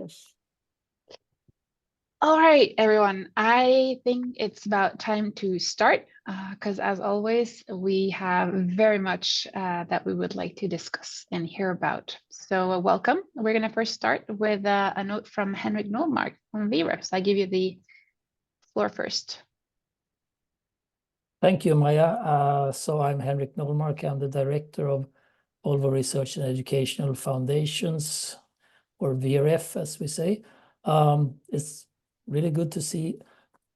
Yes. All right, everyone. I think it's about time to start because as always, we have very much that we would like to discuss and hear about. So welcome. We're going to first start with a note from Henrik Nolmark from VREF. So I give you the floor first. Thank you, Maja. So I'm Henrik Nolmark. I'm the director of VREF Research and Educational Foundations, or VREF, as we say. It's really good to see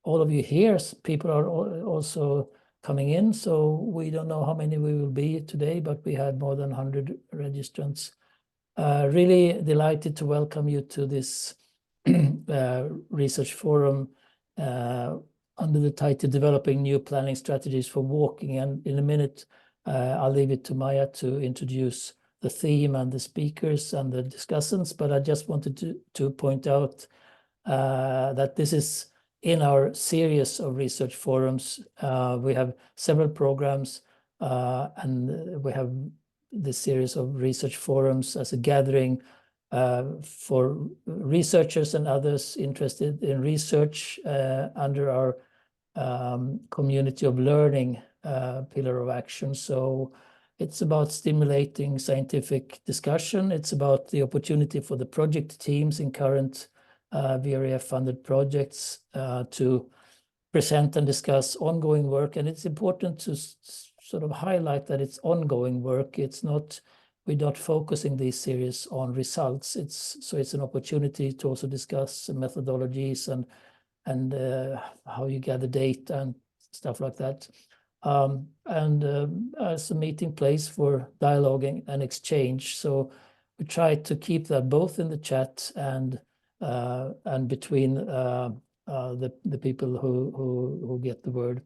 all of you here. People are also coming in, so we don't know how many we will be today, but we had more than 100 registrants. Really delighted to welcome you to this research forum under the title Developing New Planning Strategies for Walking. And in a minute, I'll leave it to Maja to introduce the theme and the speakers and the discussants, but I just wanted to point out that this is in our series of research forums. We have several programs and we have this series of research forums as a gathering for researchers and others interested in research under our community of learning pillar of action. So it's about stimulating scientific discussion. It's about the opportunity for the project teams in current VREF funded projects to present and discuss ongoing work. And it's important to sort of highlight that it's ongoing work. It's not, we're not focusing these series on results. It's an opportunity to also discuss methodologies and how you gather data and stuff like that. As a meeting place for dialoguing and exchange. So we try to keep that both in the chat and between the people who get the word.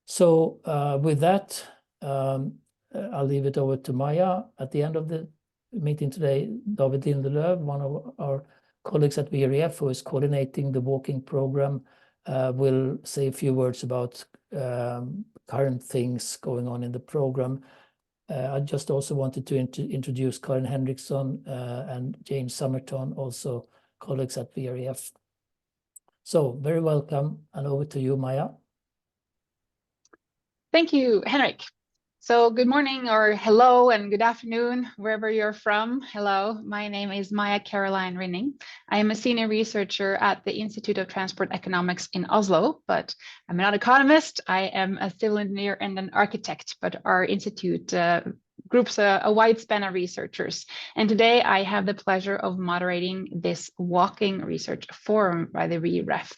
So with that, I'll leave it over to Maja. At the end of the meeting today, David Lindelöf, one of our colleagues at VREF, who is coordinating the walking program, will say a few words about current things going on in the program. I just also wanted to introduce Karin Henriksson and James Summerton, also colleagues at VREF. So very welcome, and over to you, Maja. Thank you, Henrik. So good morning or hello and good afternoon, wherever you're from. Hello, my name is Maja Karoline Rynning. I am a senior researcher at the Institute of Transport Economics in Oslo, but I'm not an economist. I am a civil engineer and an architect, but our institute groups a wide span of researchers. And today I have the pleasure of moderating this walking research forum by the VREF.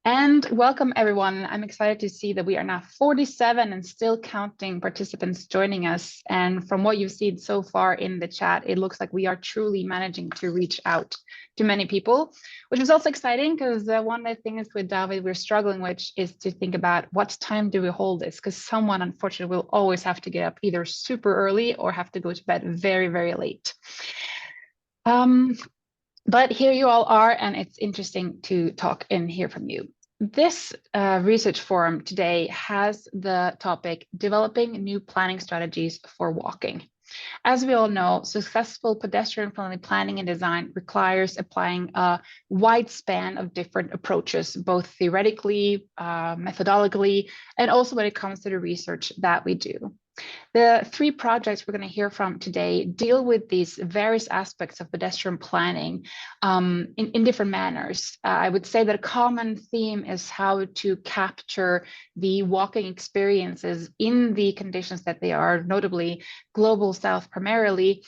And welcome everyone. I'm excited to see that we are now 47 and still counting participants joining us. And from what you've seen so far in the chat, it looks like we are truly managing to reach out to many people, which is also exciting because one of the things with David we're struggling with is to think about what time do we hold this, because someone unfortunately will always have to get up either super early or have to go to bed very, very late. But here you all are, and it's interesting to talk and hear from you. This research forum today has the topic, Developing New Planning Strategies for Walking. As we all know, successful pedestrian-friendly planning and design requires applying a wide span of different approaches, both theoretically, methodologically, and also when it comes to the research that we do. The three projects we're going to hear from today deal with these various aspects of pedestrian planning in different manners. I would say that a common theme is how to capture the walking experiences in the conditions that they are, notably global south primarily,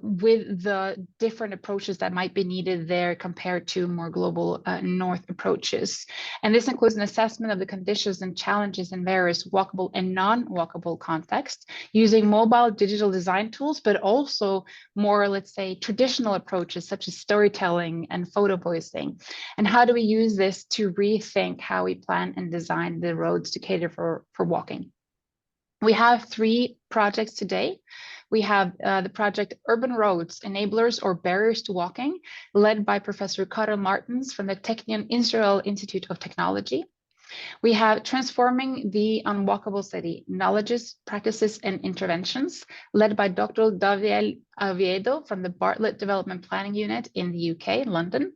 with the different approaches that might be needed there compared to more global north approaches. And this includes an assessment of the conditions and challenges in various walkable and non-walkable contexts, using mobile digital design tools, but also more, let's say, traditional approaches such as storytelling and photo voicing. And how do we use this to rethink how we plan and design the roads to cater for walking? We have three projects today. We have the project Urban Roads, Enablers or Barriers to Walking, led by Professor Karin Martens from the Technion Israel Institute of Technology. We have Transforming the Unwalkable City, Knowledges, Practices, and Interventions, led by Dr. Daviel Oviedo from the Bartlett Development Planning Unit in the UK, London.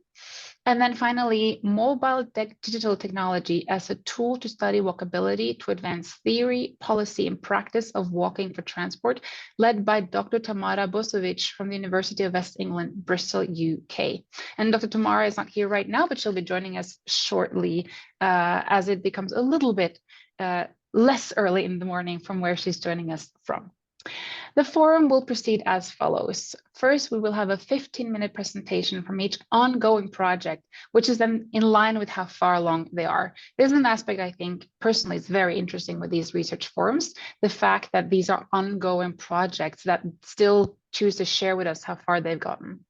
And then finally, Mobile Digital Technology as a tool to study walkability to advance theory, policy, and practice of walking for transport, led by Dr. Tamara Bosovic from the University of West England, Bristol, UK. And Dr. Tamara is not here right now, but she'll be joining us shortly as it becomes a little bit less early in the morning from where she's joining us from. The forum will proceed as follows. First, we will have a 15-minute presentation from each ongoing project, which is then in line with how far along they are. This is an aspect I think personally is very interesting with these research forums, the fact that these are ongoing projects that still choose to share with us how far they've gotten.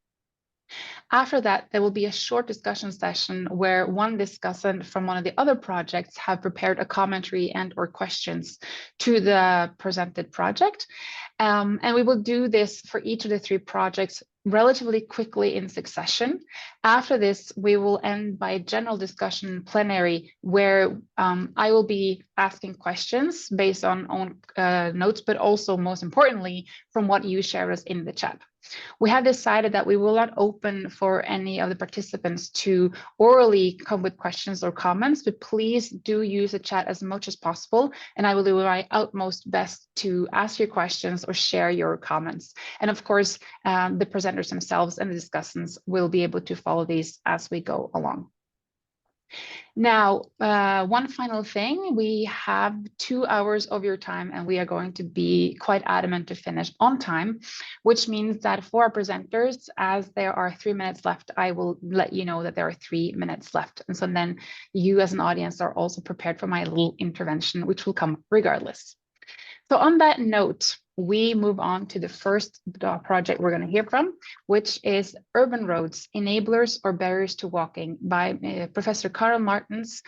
After that, there will be a short discussion session where one discussant from one of the other projects have prepared a commentary and or questions to the presented project. And we will do this for each of the 3 projects relatively quickly in succession. After this, we will end by a general discussion plenary where I will be asking questions based on own notes, but also most importantly, from what you share us in the chat. We have decided that we will not open for any of the participants to orally come with questions or comments, but please do use the chat as much as possible, and I will do my utmost best to ask your questions or share your comments. And of course, the presenters themselves and the discussants will be able to follow these as we go along. Now, one final thing, we have 2 hours of your time and we are going to be quite adamant to finish on time, which means that for our presenters, as there are 3 minutes left, I will let you know that there are 3 minutes left. And so then you as an audience are also prepared for my little intervention, which will come regardless. So on that note, we move on to the first project we're going to hear from, which is Urban Roads, Enablers or Barriers to Walking by Professor Karin Martens,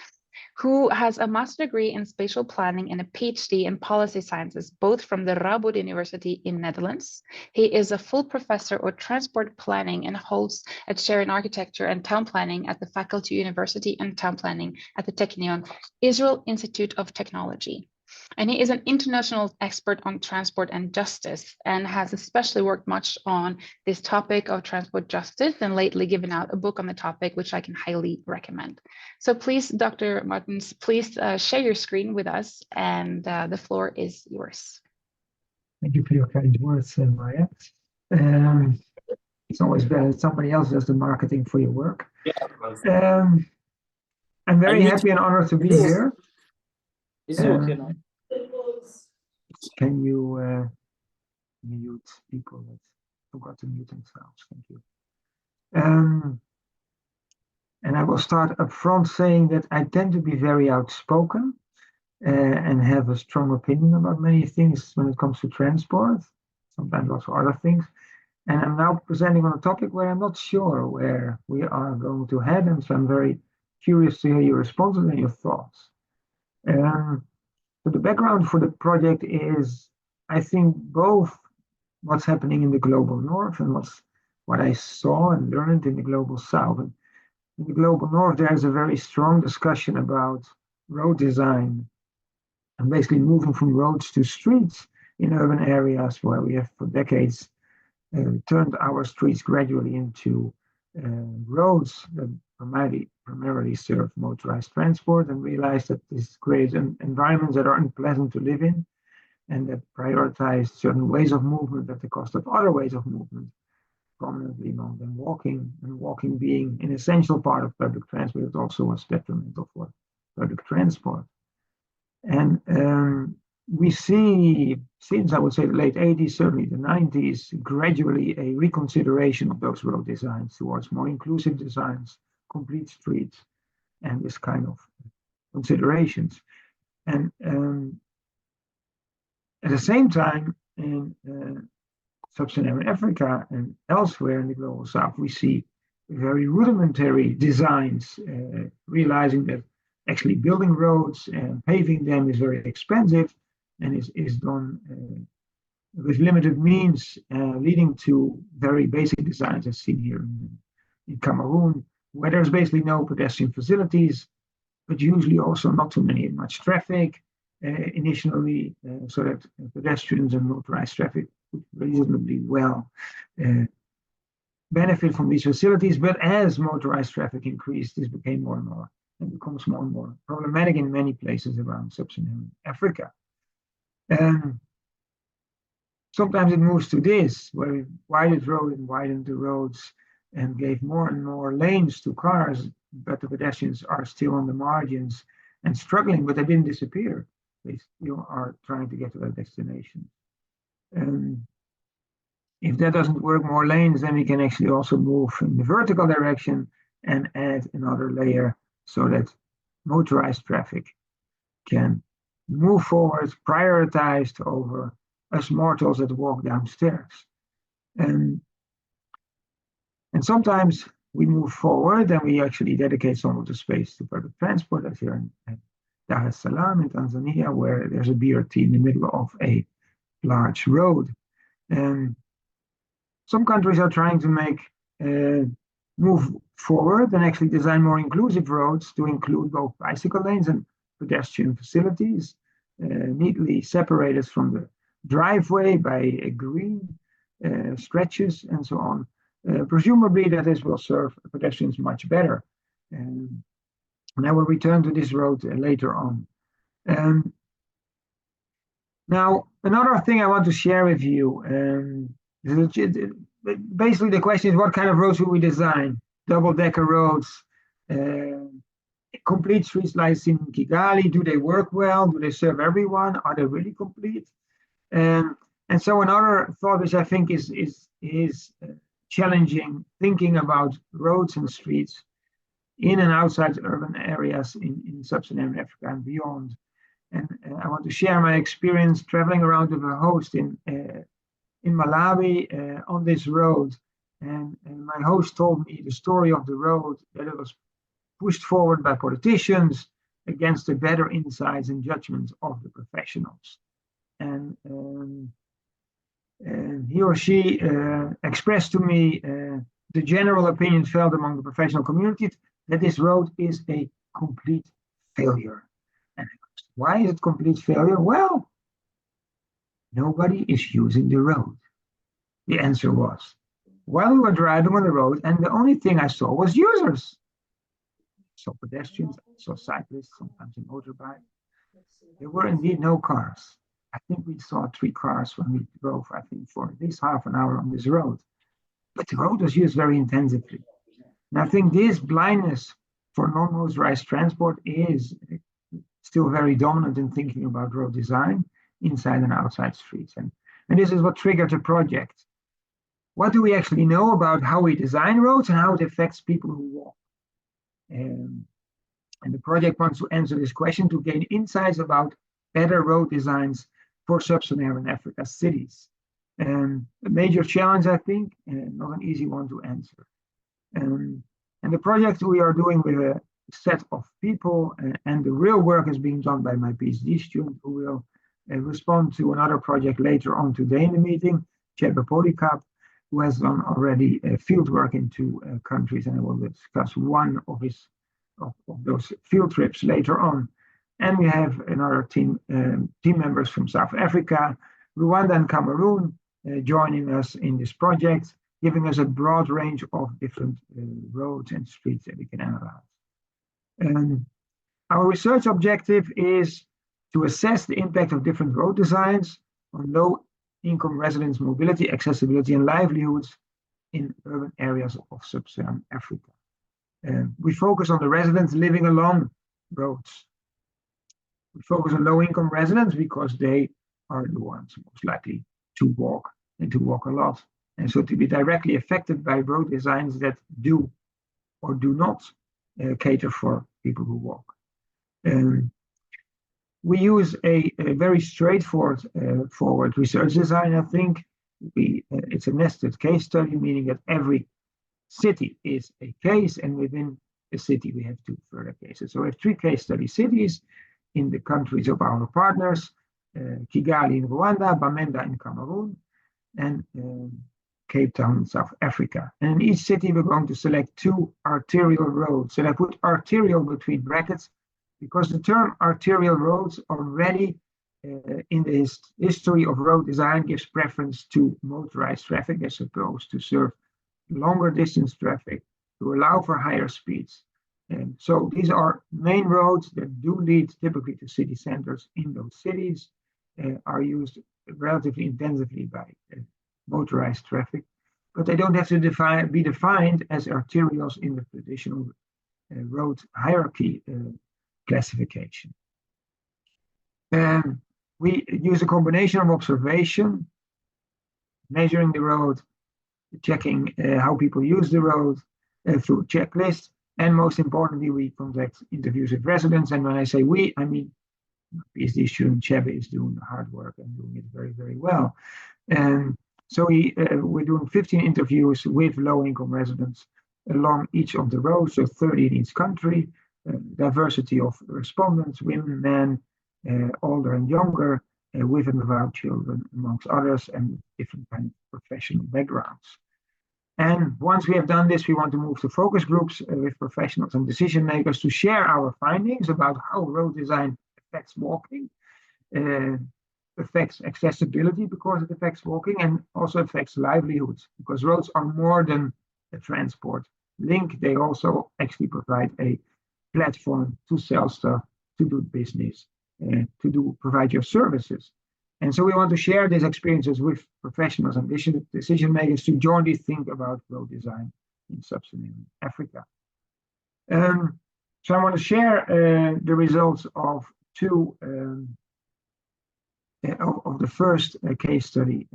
who has a master's degree in spatial planning and a PhD in policy sciences, both from the Radboud University in Netherlands. He is a full professor of transport planning and holds a chair in architecture and town planning at the Faculty University and Town Planning at the Technion, Israel Institute of Technology. And he is an international expert on transport and justice and has especially worked much on this topic of transport justice and lately given out a book on the topic, which I can highly recommend. So please, Dr. Martens, please share your screen with us and the floor is yours. Thank you for your kind words, Maja. It's always better that somebody else does the marketing for your work. I'm very happy and honored to be here. Is it okay now? Can you mute people that forgot to mute themselves? Thank you. And I will start up front saying that I tend to be very outspoken and have a strong opinion about many things when it comes to transport, sometimes also other things. And I'm now presenting on a topic where I'm not sure where we are going to head, and so I'm very curious to hear your responses and your thoughts. So the background for the project is, I think, both what's happening in the global north and what I saw and learned in the global south. And in the global north, there is a very strong discussion about road design and basically moving from roads to streets in urban areas where we have for decades turned our streets gradually into roads that primarily serve motorized transport, and realized that this creates environments that are unpleasant to live in and that prioritize certain ways of movement at the cost of other ways of movement, prominently among them walking, and walking being an essential part of public transport, it also was detrimental for public transport. And we see, since I would say the late 80s, certainly the 90s, gradually a reconsideration of those road designs towards more inclusive designs, complete streets, and this kind of considerations. And at the same time, in sub-Saharan Africa and elsewhere in the global south, we see very rudimentary designs, realizing that actually building roads and paving them is very expensive and is done with limited means, leading to very basic designs as seen here in Cameroon, where there's basically no pedestrian facilities, but usually also not too much traffic initially, so that pedestrians and motorized traffic would reasonably well benefit from these facilities. But as motorized traffic increased, this became more and more and becomes more and more problematic in many places around sub-Saharan Africa. Sometimes it moves to this, where we widened the roads and gave more and more lanes to cars, but the pedestrians are still on the margins and struggling, but they didn't disappear. They still are trying to get to their destination. If that doesn't work, more lanes, then we can actually also move in the vertical direction and add another layer so that motorized traffic can move forward, prioritized over us mortals that walk downstairs. And sometimes we move forward and we actually dedicate some of the space to public transport, as here in Dar es Salaam in Tanzania, where there's a BRT in the middle of a large road. And some countries are trying to move forward and actually design more inclusive roads to include both bicycle lanes and pedestrian facilities, neatly separated from the driveway by green stretches and so on. Presumably that this will serve pedestrians much better. And I will return to this road later on. Now, another thing I want to share with you, basically the question is, what kind of roads will we design? Double-decker roads, complete street lights in Kigali, do they work well? Do they serve everyone? Are they really complete? And so another thought which I think is challenging, thinking about roads and streets in and outside urban areas in sub-Saharan Africa and beyond. And I want to share my experience traveling around with a host in Malawi on this road. And my host told me the story of the road, that it was pushed forward by politicians against the better insights and judgments of the professionals. And he or she expressed to me the general opinion felt among the professional community that this road is a complete failure. And why is it complete failure? Well, nobody is using the road. The answer was, while we were driving on the road, and the only thing I saw was users. I saw pedestrians, I saw cyclists, sometimes a motorbike. There were indeed no cars. I think we saw 3 cars when we drove, I think, for at least half an hour on this road. But the road was used very intensively. And I think this blindness for non-motorized transport is still very dominant in thinking about road design inside and outside streets. And this is what triggered the project. What do we actually know about how we design roads and how it affects people who walk? And the project wants to answer this question to gain insights about better road designs for sub-Saharan Africa cities. A major challenge, I think, and not an easy one to answer. And the project we are doing with a set of people, and the real work is being done by my PhD student, who will respond to another project later on today in the meeting, Chebe Polycarp, who has done already field work in 2 countries, and I will discuss one of those field trips later on. And we have another team members from South Africa, Rwanda and Cameroon joining us in this project, giving us a broad range of different roads and streets that we can analyze. Our research objective is to assess the impact of different road designs on low-income residents' mobility, accessibility, and livelihoods in urban areas of sub-Saharan Africa. We focus on the residents living along roads. We focus on low-income residents because they are the ones most likely to walk and to walk a lot. And so to be directly affected by road designs that do or do not cater for people who walk. We use a very straightforward forward research design, I think. It's a nested case study, meaning that every city is a case, and within the city we have 2 further cases. So we have 3 case study cities in the countries of our partners, Kigali in Rwanda, Bamenda in Cameroon, and Cape Town in South Africa. And in each city we're going to select 2 arterial roads. And I put arterial between brackets because the term arterial roads already in the history of road design gives preference to motorized traffic as opposed to serve longer distance traffic to allow for higher speeds. And so these are main roads that do lead typically to city centers in those cities, are used relatively intensively by motorized traffic, but they don't have to be defined as arterials in the traditional road hierarchy classification. We use a combination of observation, measuring the road, checking how people use the road through checklists, and most importantly, we conduct interviews with residents. And when I say we, I mean PhD student Chebe is doing the hard work and doing it very, very well. And so we're doing 15 interviews with low-income residents along each of the roads, so 30 in each country, diversity of respondents, women, men, older and younger, with and without children, amongst others, and different kinds of professional backgrounds. And once we have done this, we want to move to focus groups with professionals and decision makers to share our findings about how road design affects walking, affects accessibility because it affects walking, and also affects livelihoods because roads are more than a transport link. They also actually provide a platform to sell stuff, to do business, to provide your services. And so we want to share these experiences with professionals and decision makers to jointly think about road design in sub-Saharan Africa. So I want to share the results of two of the first case study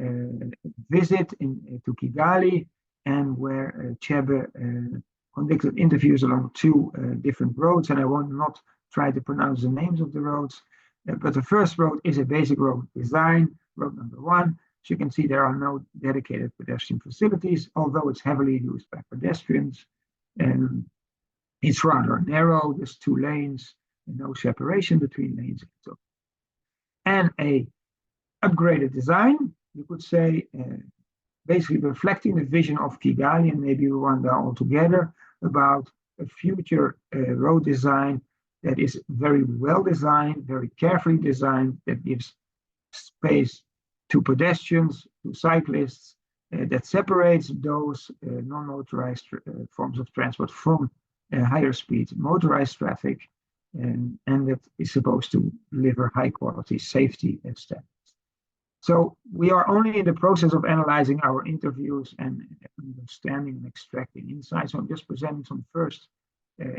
visit to Kigali, and where Chebe conducted interviews along two different roads, and I will not try to pronounce the names of the roads. But the first road is a basic road design, road number 1. As you can see, there are no dedicated pedestrian facilities, although it's heavily used by pedestrians. And it's rather narrow, there's 2 lanes, and no separation between lanes. And a upgraded design, you could say, basically reflecting the vision of Kigali and maybe Rwanda altogether about a future road design that is very well designed, very carefully designed, that gives space to pedestrians, to cyclists, that separates those non-motorized forms of transport from higher speed motorized traffic, and that is supposed to deliver high quality safety standards. So we are only in the process of analyzing our interviews and understanding and extracting insights. So I'm just presenting some first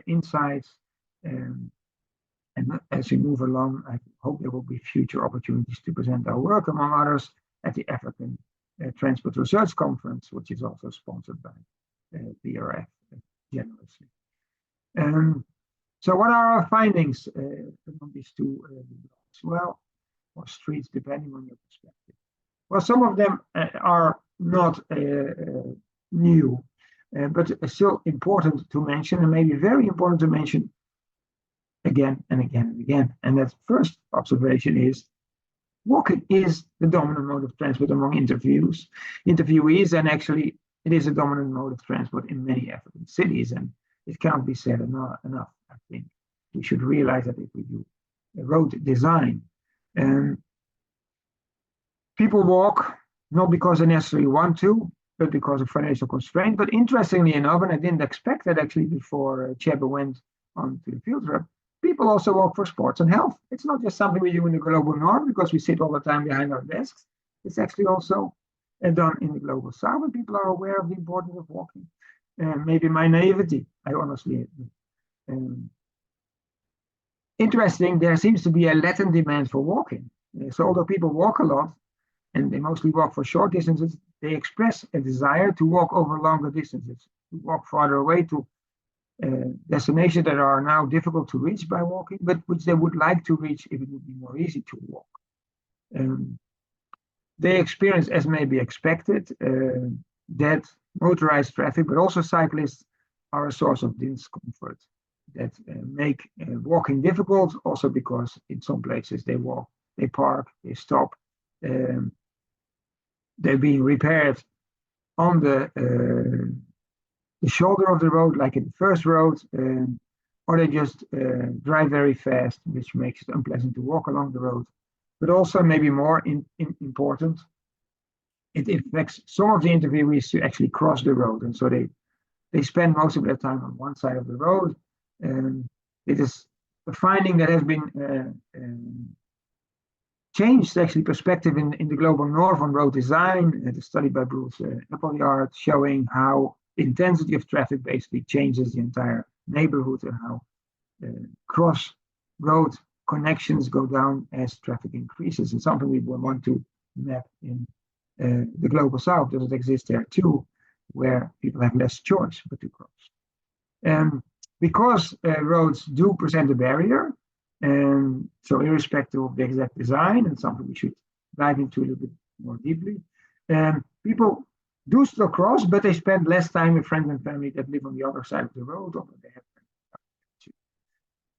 insights. And as we move along, I hope there will be future opportunities to present our work, among others, at the African Transport Research Conference, which is also sponsored by VREF generously. So what are our findings on these two roads? Well, or streets, depending on your perspective. Well, some of them are not new, but still important to mention, and maybe very important to mention again and again and again. And that first observation is walking is the dominant mode of transport among interviewees, and actually it is a dominant mode of transport in many African cities, and it cannot be said enough. I think we should realize that if we do road design, people walk not because they necessarily want to, but because of financial constraint. But interestingly enough, and I didn't expect that actually before Chebe went on to the field trip, people also walk for sports and health. It's not just something we do in the global north because we sit all the time behind our desks. It's actually also done in the global south, and people are aware of the importance of walking. Maybe my naivety, I honestly admit. Interesting, there seems to be a latent demand for walking. So although people walk a lot, and they mostly walk for short distances, they express a desire to walk over longer distances, to walk farther away to destinations that are now difficult to reach by walking, but which they would like to reach if it would be more easy to walk. They experience, as may be expected, that motorized traffic, but also cyclists, are a source of discomfort that make walking difficult, also because in some places they walk, they park, they stop, they're being repaired on the shoulder of the road, like in the first road, or they just drive very fast, which makes it unpleasant to walk along the road. But also, maybe more important, it affects some of the interviewees to actually cross the road, and so they spend most of their time on one side of the road. It is a finding that has been changed actually perspective in the global north on road design. The study by Bruce Appleyard showing how intensity of traffic basically changes the entire neighborhood and how cross road connections go down as traffic increases. It's something we want to map in the global south. Does it exist there too, where people have less choice but to cross? Because roads do present a barrier, so irrespective of the exact design, and something we should dive into a little bit more deeply, people do still cross, but they spend less time with friends and family that live on the other side of the road, or they have friends.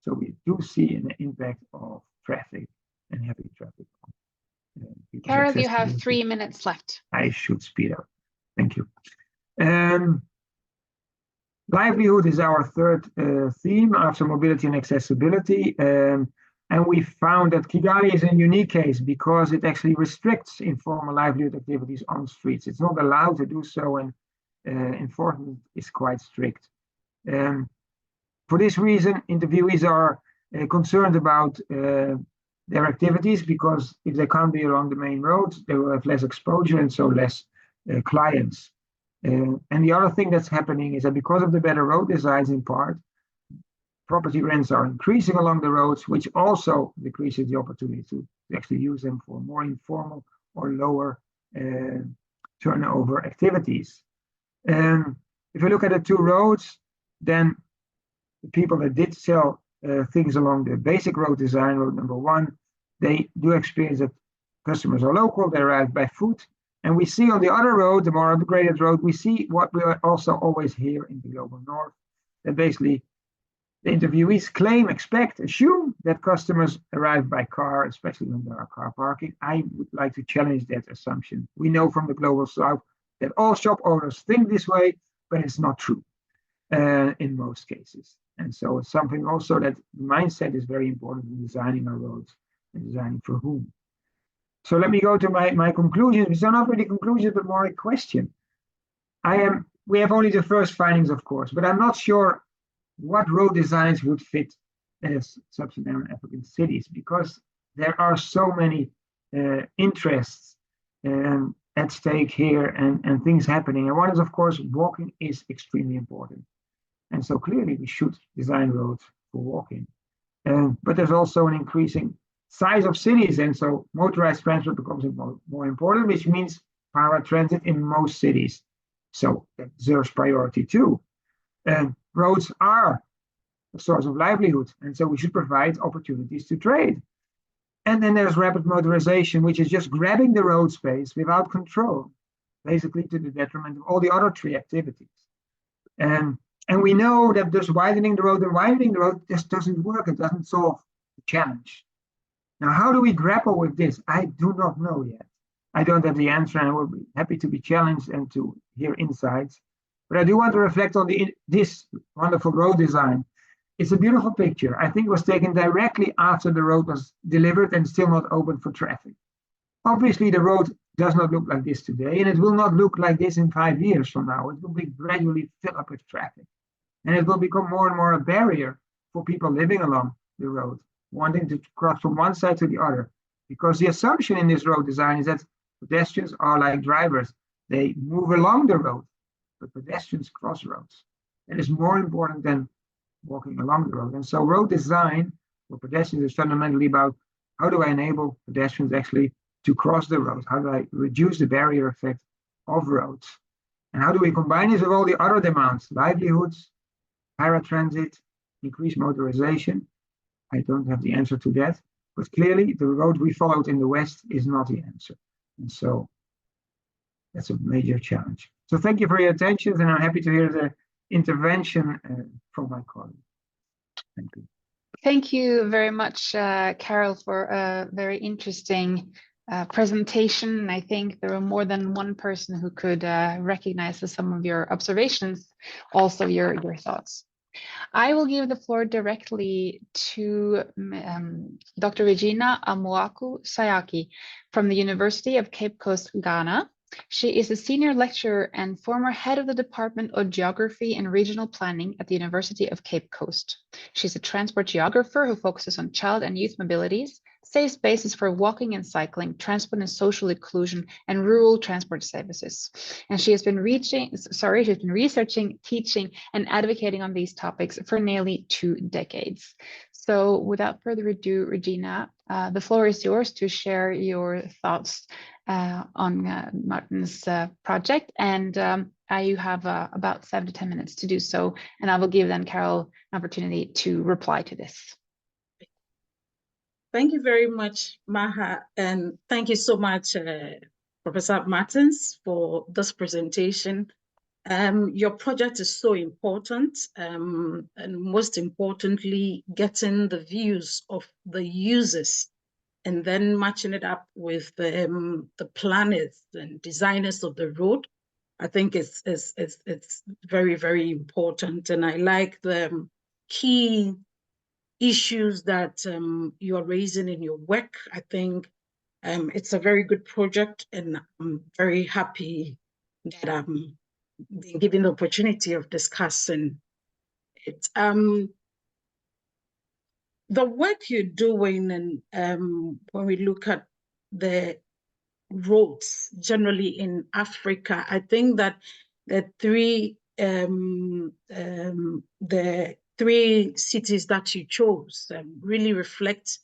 So we do see an impact of traffic and heavy traffic. Carol, you have 3 minutes left. I should speed up. Thank you. Livelihood is our third theme after mobility and accessibility. And we found that Kigali is a unique case because it actually restricts informal livelihood activities on streets. It's not allowed to do so, and enforcement is quite strict. For this reason, interviewees are concerned about their activities, because if they can't be along the main roads, they will have less exposure and so less clients. And the other thing that's happening is that because of the better road designs in part, property rents are increasing along the roads, which also decreases the opportunity to actually use them for more informal or lower turnover activities. If you look at the two roads, then the people that did sell things along the basic road design, road number 1, they do experience that customers are local, they arrive by foot. And we see on the other road, the more upgraded road, we see what we also always hear in the global north, that basically the interviewees claim, expect, assume that customers arrive by car, especially when there are car parking. I would like to challenge that assumption. We know from the global south that all shop owners think this way, but it's not true in most cases. And so it's something also that mindset is very important in designing our roads and designing for whom. So let me go to my conclusions, which are not really conclusions, but more a question. We have only the first findings, of course, but I'm not sure what road designs would fit as sub-Saharan African cities, because there are so many interests at stake here and things happening. And one is, of course, walking is extremely important. And so clearly we should design roads for walking. But there's also an increasing size of cities, and so motorized transport becomes more important, which means paratransit in most cities. So that deserves priority too. Roads are a source of livelihood, and so we should provide opportunities to trade. And then there's rapid motorization, which is just grabbing the road space without control, basically to the detriment of all the other 3 activities. And we know that just widening the road just doesn't work. It doesn't solve the challenge. Now, how do we grapple with this? I do not know yet. I don't have the answer, and I will be happy to be challenged and to hear insights. But I do want to reflect on this wonderful road design. It's a beautiful picture. I think it was taken directly after the road was delivered and still not open for traffic. Obviously, the road does not look like this today, and it will not look like this in 5 years from now. It will be gradually filled up with traffic. And it will become more and more a barrier for people living along the road, wanting to cross from one side to the other. Because the assumption in this road design is that pedestrians are like drivers. They move along the road, but pedestrians cross roads. That is more important than walking along the road. And so road design for pedestrians is fundamentally about how do I enable pedestrians actually to cross the road? How do I reduce the barrier effect of roads? And how do we combine this with all the other demands, livelihoods, paratransit, increased motorization? I don't have the answer to that, but clearly the road we followed in the West is not the answer. And so that's a major challenge. So thank you for your attention, and I'm happy to hear the intervention from my colleague. Thank you. Thank you very much, Carol, for a very interesting presentation. I think there were more than one person who could recognize some of your observations, also your thoughts. I will give the floor directly to Dr. Regina Amoaku Sayaki from the University of Cape Coast, Ghana. She is a senior lecturer and former head of the Department of Geography and Regional Planning at the University of Cape Coast. She's a transport geographer who focuses on child and youth mobilities, safe spaces for walking and cycling, transport and social inclusion, and rural transport services. And she has been researching, teaching, and advocating on these topics for nearly 2 decades. So without further ado, Regina, the floor is yours to share your thoughts on Martin's project. And you have about 7 to 10 minutes to do so. And I will give then Carol an opportunity to reply to this. Thank you very much, Maja, and thank you so much, Professor Martins, for this presentation. Your project is so important, and most importantly, getting the views of the users and then matching it up with the planners and designers of the road. I think it's very, very important, and I like the key issues that you're raising in your work. I think it's a very good project, and I'm very happy that I'm being given the opportunity of discussing it. The work you're doing, and when we look at the roads generally in Africa, I think that the three cities that you chose really reflect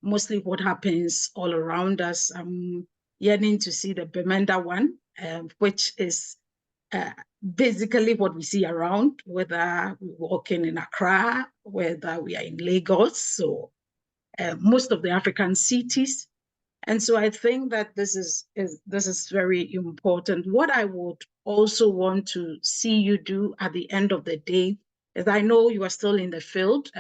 mostly what happens all around us. I'm yearning to see the Bemenda one, which is basically what we see around, whether we're walking in Accra, whether we are in Lagos, or most of the African cities. And so I think that this is very important. What I would also want to see you do at the end of the day is, I know you are still in the field.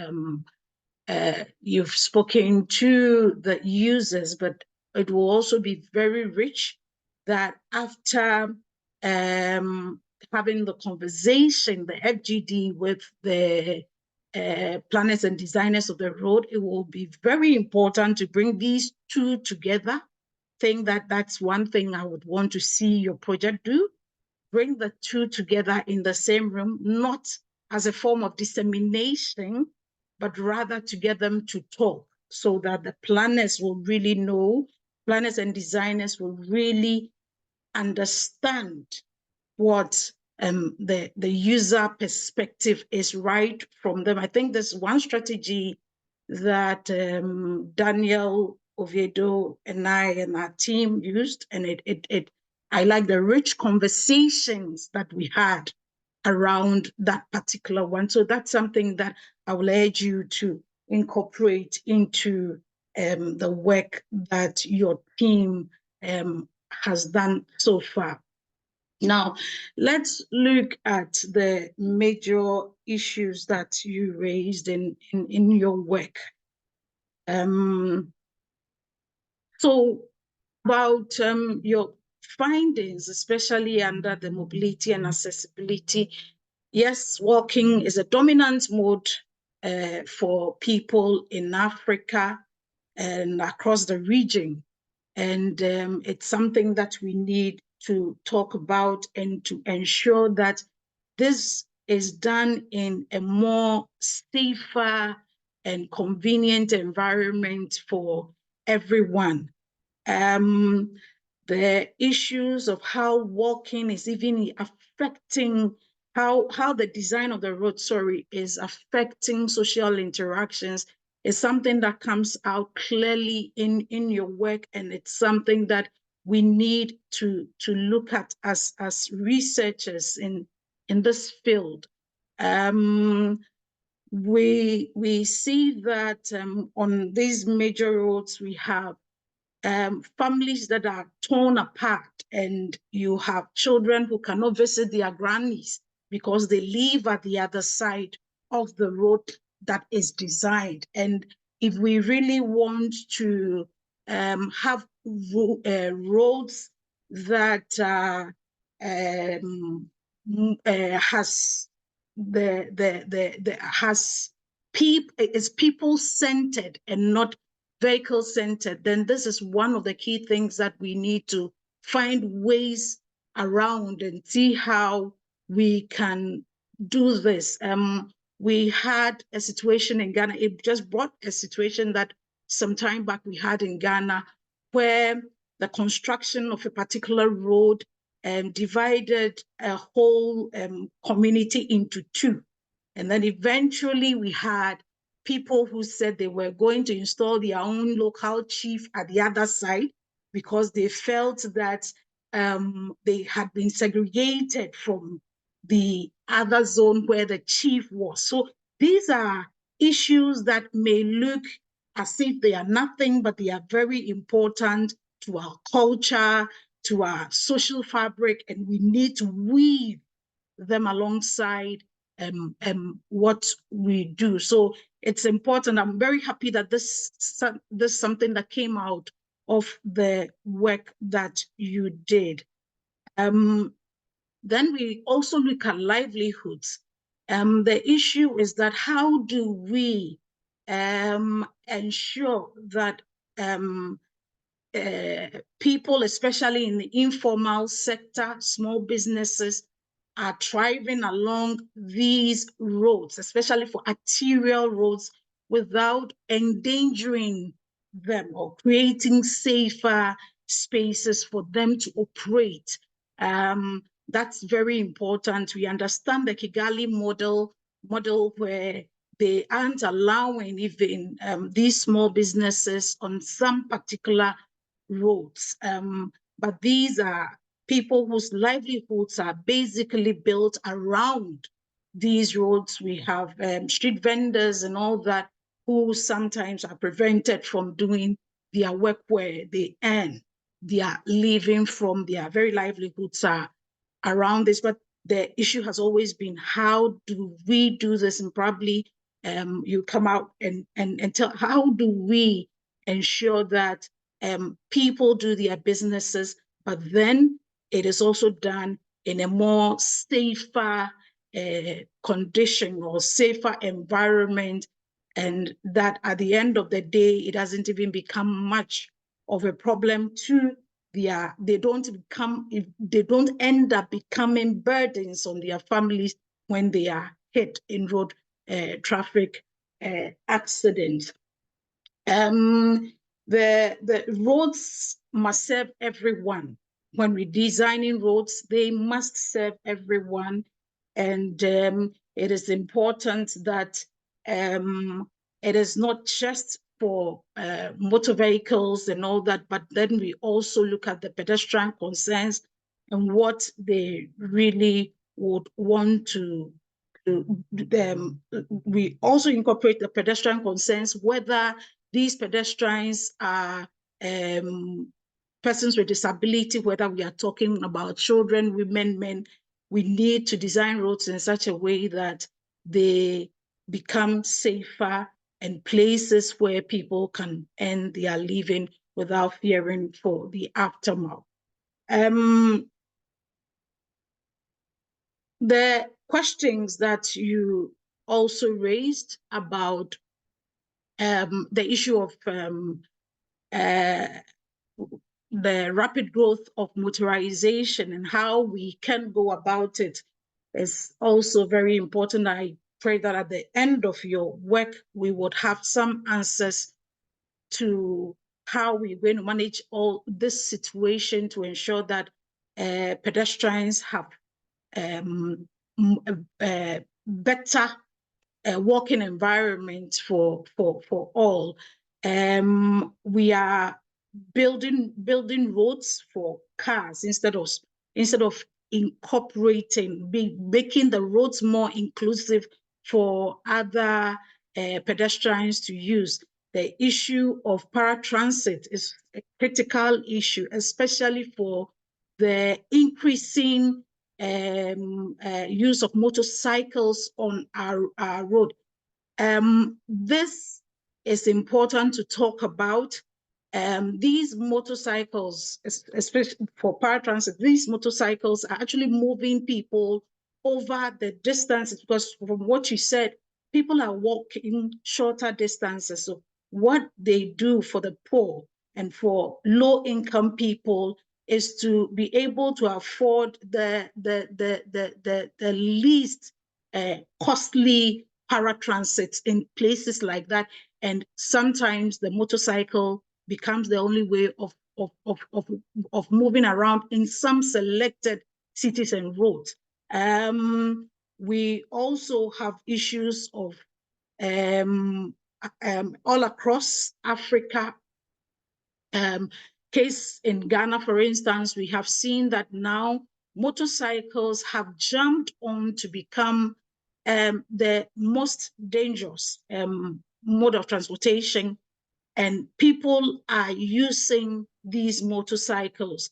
You've spoken to the users, but it will also be very rich that after having the conversation, the FGD with the planners and designers of the road, it will be very important to bring these two together. I think that that's one thing I would want to see your project do. Bring the two together in the same room, not as a form of dissemination, but rather to get them to talk, so that the planners will really know, planners and designers will really understand what the user perspective is right from them. I think there's one strategy that Daniel Oviedo and I and our team used, and I like the rich conversations that we had around that particular one. So that's something that I will urge you to incorporate into the work that your team has done so far. Now, let's look at the major issues that you raised in your work. So about your findings, especially under the mobility and accessibility. Yes, walking is a dominant mode for people in Africa and across the region. And it's something that we need to talk about and to ensure that this is done in a more safer and convenient environment for everyone. The issues of how walking is even affecting, how the design of the road, is affecting social interactions is something that comes out clearly in your work, and it's something that we need to look at as researchers in this field. We see that on these major roads we have families that are torn apart, and you have children who cannot visit their grannies because they live at the other side of the road that is designed. And if we really want to have roads that has is people-centered and not vehicle-centered, then this is one of the key things that we need to find ways around and see how we can do this. We had a situation in Ghana, it just brought a situation that some time back we had in Ghana, where the construction of a particular road divided a whole community into two. And then eventually we had people who said they were going to install their own local chief at the other side because they felt that they had been segregated from the other zone where the chief was. So these are issues that may look as if they are nothing, but they are very important to our culture, to our social fabric, and we need to weave them alongside what we do. So it's important. I'm very happy that this is something that came out of the work that you did. Then we also look at livelihoods. The issue is that how do we ensure that people, especially in the informal sector, small businesses, are thriving along these roads, especially for arterial roads, without endangering them or creating safer spaces for them to operate. That's very important. We understand the Kigali model where they aren't allowing even these small businesses on some particular roads. But these are people whose livelihoods are basically built around these roads. We have street vendors and all that who sometimes are prevented from doing their work where they earn their living from. Their very livelihoods are around this. But the issue has always been, how do we do this? And probably you come out and tell, how do we ensure that people do their businesses, but then it is also done in a more safer condition or safer environment, and that at the end of the day, it doesn't even become much of a problem to they don't end up becoming burdens on their families when they are hit in road traffic accidents. The roads must serve everyone. When we're designing roads, they must serve everyone. And it is important that it is not just for motor vehicles and all that, but then we also look at the pedestrian concerns and what they really would want to do. We also incorporate the pedestrian concerns, whether these pedestrians are persons with disability, whether we are talking about children, women, men. We need to design roads in such a way that they become safer and places where people can earn their living without fearing for the aftermath. The questions that you also raised about the issue of the rapid growth of motorization and how we can go about it is also very important. I pray that at the end of your work, we would have some answers to how we're going to manage all this situation to ensure that pedestrians have better walking environment for all. We are building roads for cars instead of incorporating, making the roads more inclusive for other pedestrians to use. The issue of paratransit is a critical issue, especially for the increasing use of motorcycles on our road. This is important to talk about. These motorcycles, especially for paratransit, these motorcycles are actually moving people over the distances, because from what you said, people are walking shorter distances. So what they do for the poor and for low-income people is to be able to afford the least costly paratransit in places like that. And sometimes the motorcycle becomes the only way of moving around in some selected cities and roads. We also have issues of all across Africa. Case in Ghana, for instance, we have seen that now motorcycles have jumped on to become the most dangerous mode of transportation, and people are using these motorcycles.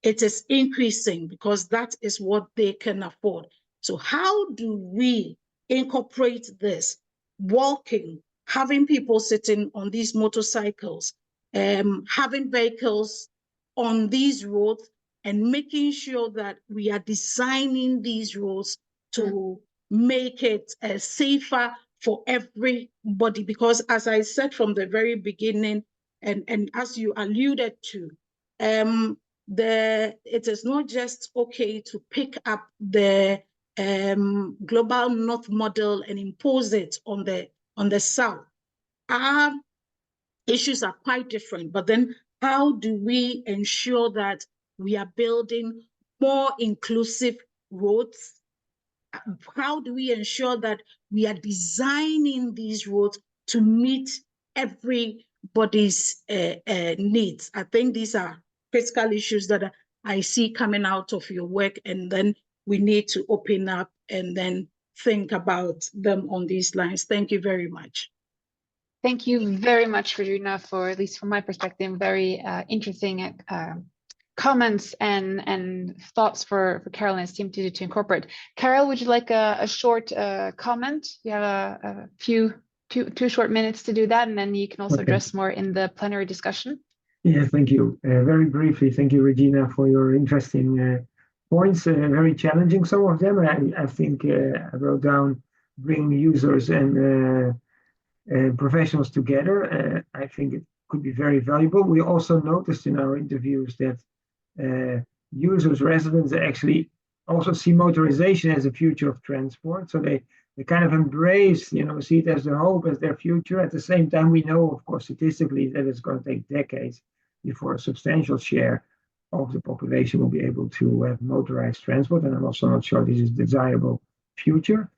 It is increasing because that is what they can afford. So how do we incorporate this? Walking, having people sitting on these motorcycles, having vehicles on these roads, and making sure that we are designing these roads to make it safer for everybody. Because as I said from the very beginning, and as you alluded to, it is not just okay to pick up the global north model and impose it on the south. Our issues are quite different, but then how do we ensure that we are building more inclusive roads? How do we ensure that we are designing these roads to meet everybody's needs? I think these are critical issues that I see coming out of your work, and then we need to open up and then think about them on these lines. Thank you very much. Thank you very much, Regina, for, at least from my perspective, very interesting comments and thoughts for Karoline's team to incorporate. Carol, would you like a short comment? You have two short minutes to do that, and then you can also address more in the plenary discussion. Yeah, thank you. Very briefly, thank you, Regina, for your interesting points. Very challenging, some of them. I think I wrote down bringing users and professionals together. I think it could be very valuable. We also noticed in our interviews that users, residents actually also see motorization as a future of transport. So they kind of embrace, see it as their hope, as their future. At the same time, we know, of course, statistically that it's going to take decades before a substantial share of the population will be able to have motorized transport. And I'm also not sure this is a desirable future.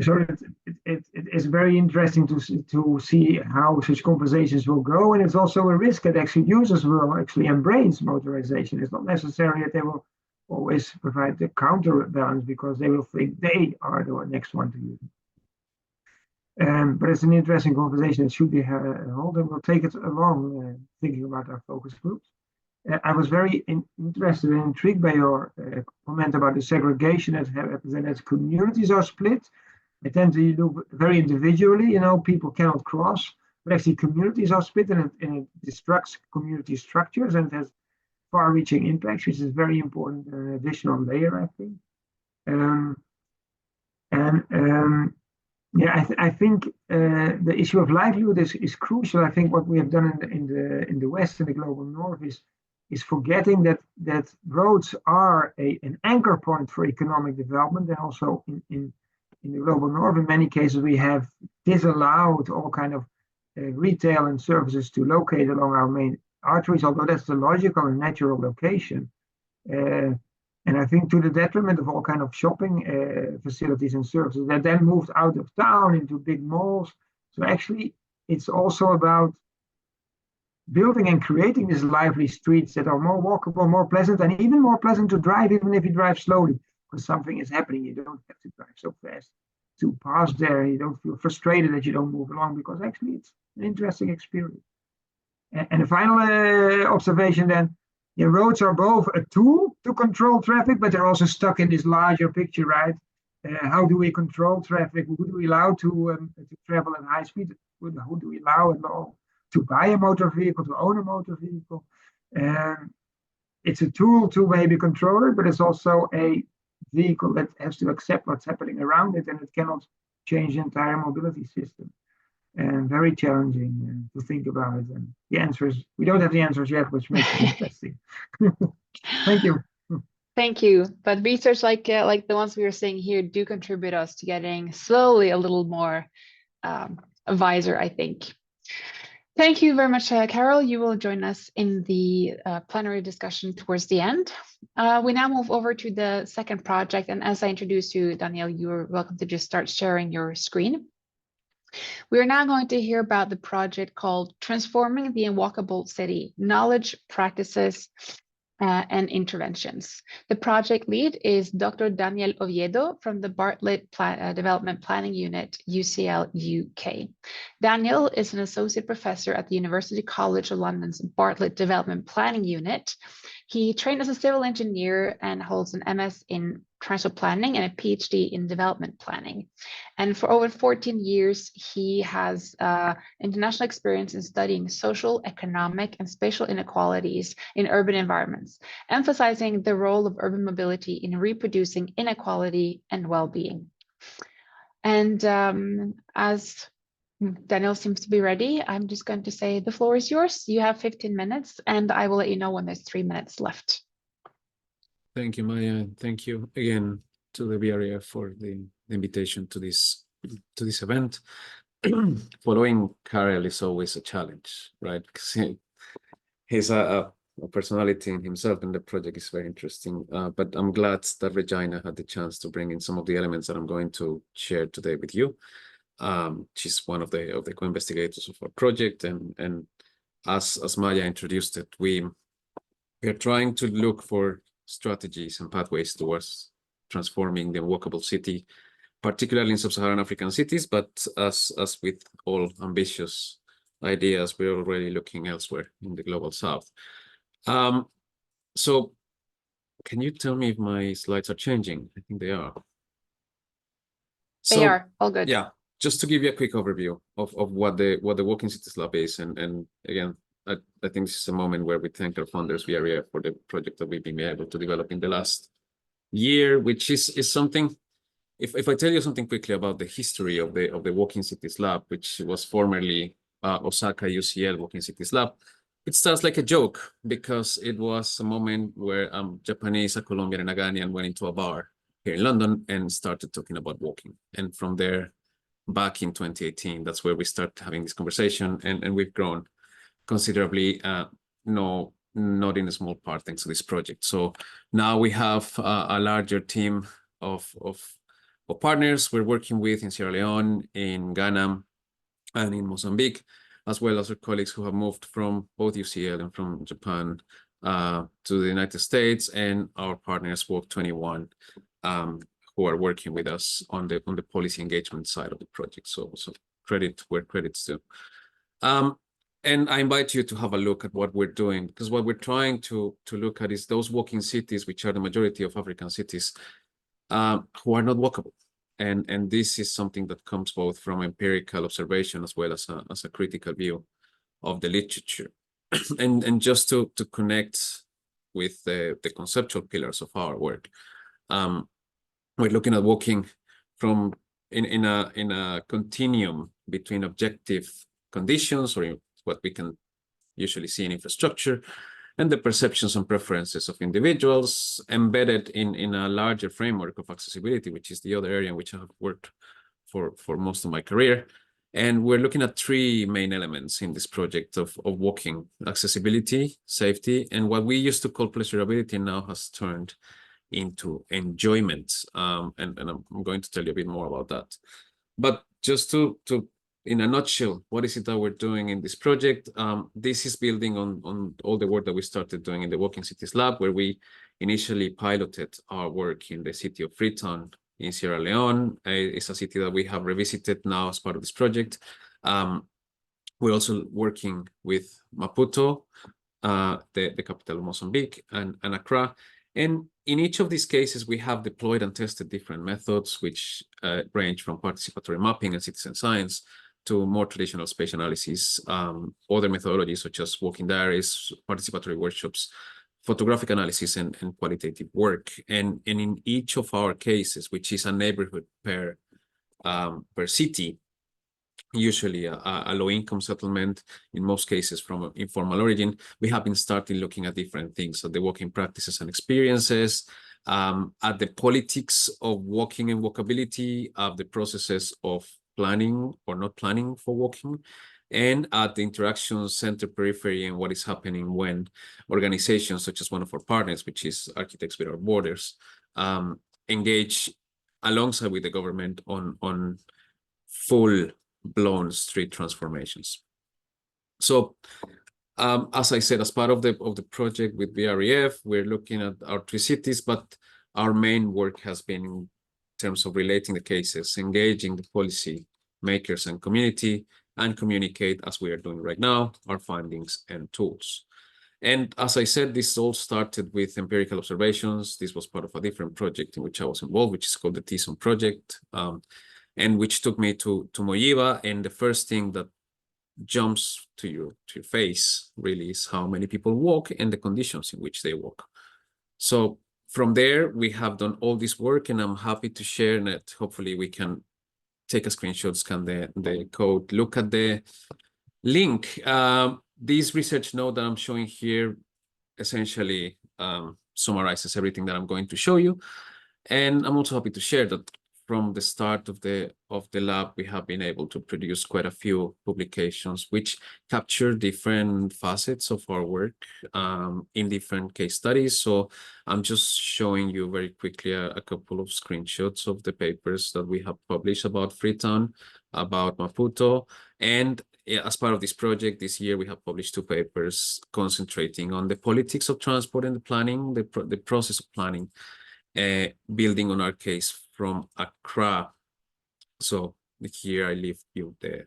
So it is very interesting to see how such conversations will go, and it's also a risk that actually users will actually embrace motorization. It's not necessary that they will always provide the counterbalance because they will think they are the next one to use it. But it's an interesting conversation that should be held, and we'll take it along thinking about our focus groups. I was very interested and intrigued by your comment about the segregation that happens and as communities are split. I tend to look very individually, people cannot cross, but actually communities are split and it destructs community structures and it has far-reaching impacts, which is very important, an additional layer, I think. I think the issue of livelihood is crucial. I think what we have done in the West and the global North is forgetting that roads are an anchor point for economic development, and also in the global North, in many cases, we have disallowed all kind of retail and services to locate along our main arteries, although that's the logical and natural location. And I think to the detriment of all kind of shopping facilities and services that then moved out of town into big malls. So actually, it's also about building and creating these lively streets that are more walkable, more pleasant, and even more pleasant to drive, even if you drive slowly. Because something is happening, you don't have to drive so fast to pass there. You don't feel frustrated that you don't move along because actually it's an interesting experience. And the final observation then, roads are both a tool to control traffic, but they're also stuck in this larger picture, right? How do we control traffic? Who do we allow to travel at high speed? Who do we allow to buy a motor vehicle, to own a motor vehicle? It's a tool to maybe control it, but it's also a vehicle that has to accept what's happening around it, and it cannot change the entire mobility system. And very challenging to think about it. And the answers, we don't have the answers yet, which makes it interesting. Thank you. Thank you. But research like the ones we were seeing here do contribute us to getting slowly a little more wiser, I think. Thank you very much, Carol. You will join us in the plenary discussion towards the end. We now move over to the second project. And as I introduced you, Daniel, you're welcome to just start sharing your screen. We are now going to hear about the project called Transforming the Walkable City, Knowledge, Practices, and Interventions. The project lead is Dr. Daniel Oviedo from the Bartlett Development Planning Unit, UCL UK. Daniel is an associate professor at the University College of London's Bartlett Development Planning Unit. He trained as a civil engineer and holds an MS in transport planning and a PhD in development planning. And for over 14 years, he has international experience in studying social, economic, and spatial inequalities in urban environments, emphasizing the role of urban mobility in reproducing inequality and well-being. And as Daniel seems to be ready, I'm just going to say the floor is yours. You have 15 minutes, and I will let you know when there's 3 minutes left. Thank you, Maja. Thank you again to the VREF for the invitation to this event. Following Karel is always a challenge, right? Because he's a personality in himself, and the project is very interesting. But I'm glad that Regina had the chance to bring in some of the elements that I'm going to share today with you. She's one of the co-investigators of our project, and as Maja introduced it, we are trying to look for strategies and pathways towards transforming the walkable city, particularly in sub-Saharan African cities, but as with all ambitious ideas, we're already looking elsewhere in the global south. So can you tell me if my slides are changing? I think they are. They are all good. Yeah, just to give you a quick overview of what the Walking Cities Lab is, and again, I think this is a moment where we thank our founders, VREF, for the project that we've been able to develop in the last year, which is something. If I tell you something quickly about the history of the Walking Cities Lab, which was formerly Osaka UCL Walking Cities Lab, it starts like a joke because it was a moment where Japanese, a Colombian, and a Ghanaian went into a bar here in London and started talking about walking. And from there, back in 2018, that's where we started having this conversation, and we've grown considerably, not in a small part thanks to this project. So now we have a larger team of partners we're working with in Sierra Leone, in Ghana, and in Mozambique, as well as our colleagues who have moved from both UCL and from Japan to the United States, and our partners Walk21, who are working with us on the policy engagement side of the project. So credit where credit's due. And I invite you to have a look at what we're doing, because what we're trying to look at is those walking cities, which are the majority of African cities, who are not walkable. And this is something that comes both from empirical observation as well as a critical view of the literature. and just to connect with the conceptual pillars of our work, we're looking at walking from in a continuum between objective conditions, or what we can usually see in infrastructure, and the perceptions and preferences of individuals embedded in a larger framework of accessibility, which is the other area in which I have worked for most of my career. And we're looking at three main elements in this project of walking: accessibility, safety, and what we used to call pleasurability now has turned into enjoyment. And I'm going to tell you a bit more about that. But just to in a nutshell, what is it that we're doing in this project? This is building on all the work that we started doing in the Walking Cities Lab, where we initially piloted our work in the city of Freetown in Sierra Leone. It's a city that we have revisited now as part of this project. We're also working with Maputo, the capital of Mozambique, and Accra. And in each of these cases, we have deployed and tested different methods, which range from participatory mapping and citizen science to more traditional spatial analysis, other methodologies such as walking diaries, participatory workshops, photographic analysis and qualitative work. And in each of our cases, which is a neighborhood per city, usually a low-income settlement, in most cases from informal origin, we have been starting looking at different things, at the walking practices and experiences, at the politics of walking and walkability, of the processes of planning or not planning for walking, and at the interaction center periphery and what is happening when organizations such as one of our partners, which is Architects Without Borders, engage alongside with the government on full-blown street transformations. So as I said, as part of the project with VREF, we're looking at our 3 cities, but our main work has been in terms of relating the cases, engaging the policy makers and community, and communicate, as we are doing right now, our findings and tools. And as I said, this all started with empirical observations. This was part of a different project in which I was involved, which is called the TSON project, and which took me to Mojiva. And the first thing that jumps to your face really is how many people walk and the conditions in which they walk. So from there, we have done all this work, and I'm happy to share that. Hopefully we can take a screenshot, scan the code, look at the link. This research note that I'm showing here essentially summarizes everything that I'm going to show you. And I'm also happy to share that from the start of the lab, we have been able to produce quite a few publications which capture different facets of our work in different case studies. So I'm just showing you very quickly a couple of screenshots of the papers that we have published about Freetown, about Maputo. And as part of this project this year, we have published 2 papers concentrating on the politics of transport and the planning, the process of planning, building on our case from Accra. So here I leave you the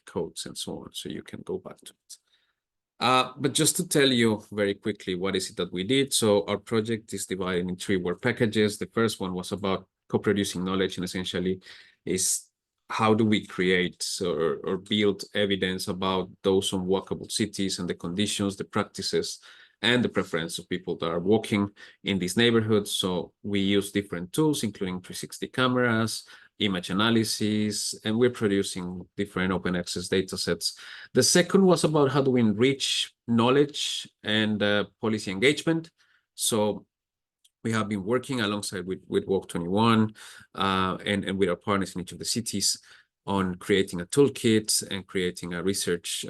codes and so on, so you can go back to it. But just to tell you very quickly, what is it that we did? So our project is divided in 3 work packages. The first one was about co-producing knowledge, and essentially is how do we create or build evidence about those unwalkable cities and the conditions, the practices, and the preference of people that are walking in these neighborhoods. So we use different tools, including 360 cameras, image analysis, and we're producing different open access data sets. The second was about how do we enrich knowledge and policy engagement. So we have been working alongside with Walk 21 and with our partners in each of the cities on creating a toolkit and creating a research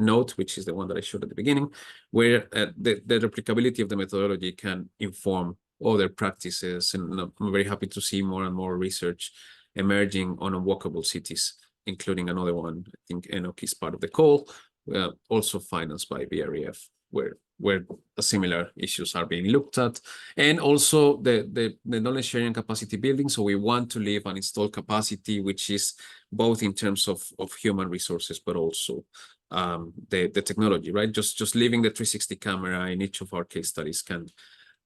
note, which is the one that I showed at the beginning, where the replicability of the methodology can inform other practices. And I'm very happy to see more and more research emerging on unwalkable cities, including another one, I think Enoch is part of the call, also financed by VREF, where similar issues are being looked at. And also the knowledge sharing capacity building. So we want to leave an installed capacity, which is both in terms of human resources, but also the technology, right? Just leaving the 360 camera in each of our case studies can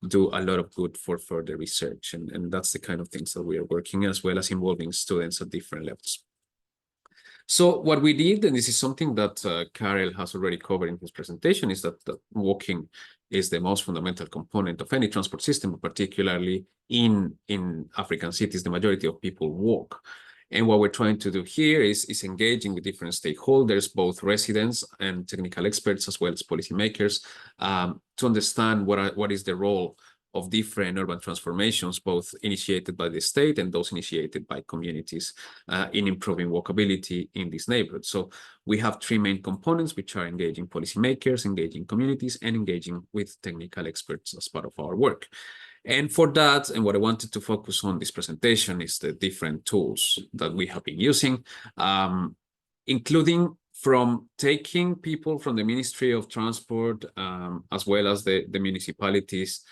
do a lot of good for further research. And that's the kind of things that we are working, as well as involving students at different levels. So what we did, and this is something that Karin has already covered in his presentation, is that walking is the most fundamental component of any transport system, particularly in African cities. The majority of people walk. And what we're trying to do here is engaging with different stakeholders, both residents and technical experts, as well as policymakers, to understand what is the role of different urban transformations, both initiated by the state and those initiated by communities in improving walkability in these neighborhoods. So we have 3 main components, which are engaging policymakers, engaging communities, and engaging with technical experts as part of our work. And for that, and what I wanted to focus on this presentation is the different tools that we have been using, including from taking people from the Ministry of Transport, as well as the municipalities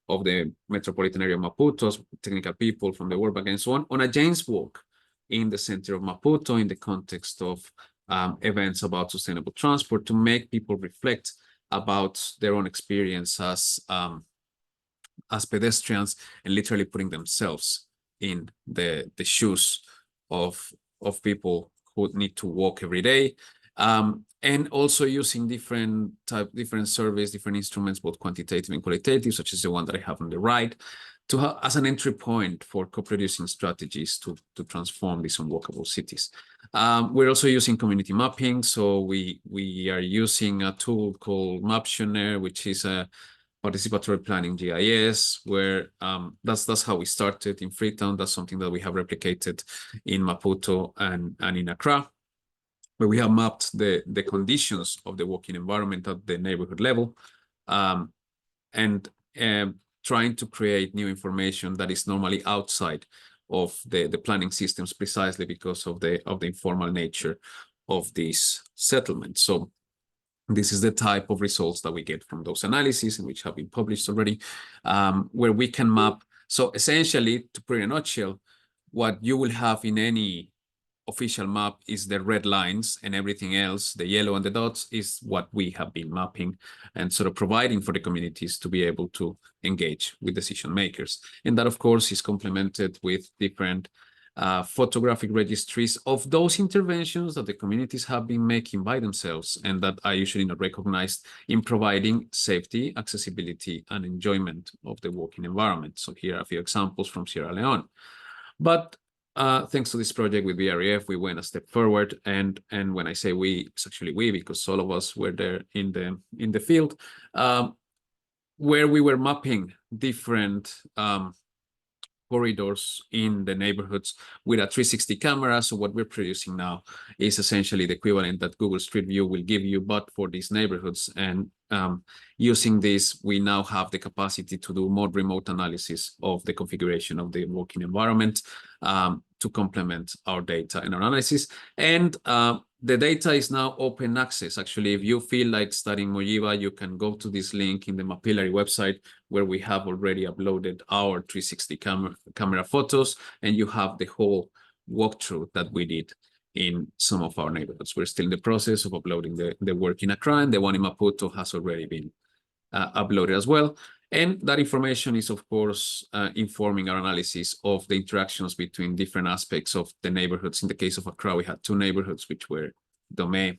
of the metropolitan area of Maputo, technical people from the World Bank and so on a James Walk in the center of Maputo in the context of events about sustainable transport, to make people reflect about their own experience as pedestrians and literally putting themselves in the shoes of people who need to walk every day. And also using different surveys, different instruments, both quantitative and qualitative, such as the one that I have on the right, to have as an entry point for co-producing strategies to transform these unwalkable cities. We're also using community mapping. So we are using a tool called Maptioner, which is a participatory planning GIS, where that's how we started in Freetown. That's something that we have replicated in Maputo and in Accra, where we have mapped the conditions of the walking environment at the neighborhood level, and trying to create new information that is normally outside of the planning systems, precisely because of the informal nature of these settlements. So this is the type of results that we get from those analyses, and which have been published already, where we can map. So essentially, to put it in a nutshell, what you will have in any official map is the red lines, and everything else, the yellow and the dots, is what we have been mapping and sort of providing for the communities to be able to engage with decision makers. And that, of course, is complemented with different photographic registries of those interventions that the communities have been making by themselves, and that are usually not recognized in providing safety, accessibility, and enjoyment of the walking environment. So here are a few examples from Sierra Leone. But thanks to this project with VREF, we went a step forward, and when I say we, it's actually we, because all of us were there in the field, where we were mapping different corridors in the neighborhoods with a 360 camera. So what we're producing now is essentially the equivalent that Google Street View will give you, but for these neighborhoods. And using this, we now have the capacity to do more remote analysis of the configuration of the walking environment to complement our data and our analysis. And the data is now open access. Actually, if you feel like studying Mojiva, you can go to this link in the Mapillary website, where we have already uploaded our 360 camera photos, and you have the whole walkthrough that we did in some of our neighborhoods. We're still in the process of uploading the work in Accra, and the one in Maputo has already been uploaded as well. And that information is, of course, informing our analysis of the interactions between different aspects of the neighborhoods. In the case of Accra, we had two neighborhoods, which were Dome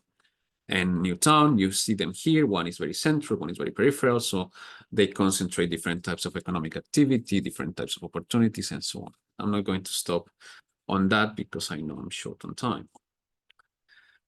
and Newtown. You see them here. One is very central, one is very peripheral. So they concentrate different types of economic activity, different types of opportunities, and so on. I'm not going to stop on that because I know I'm short on time.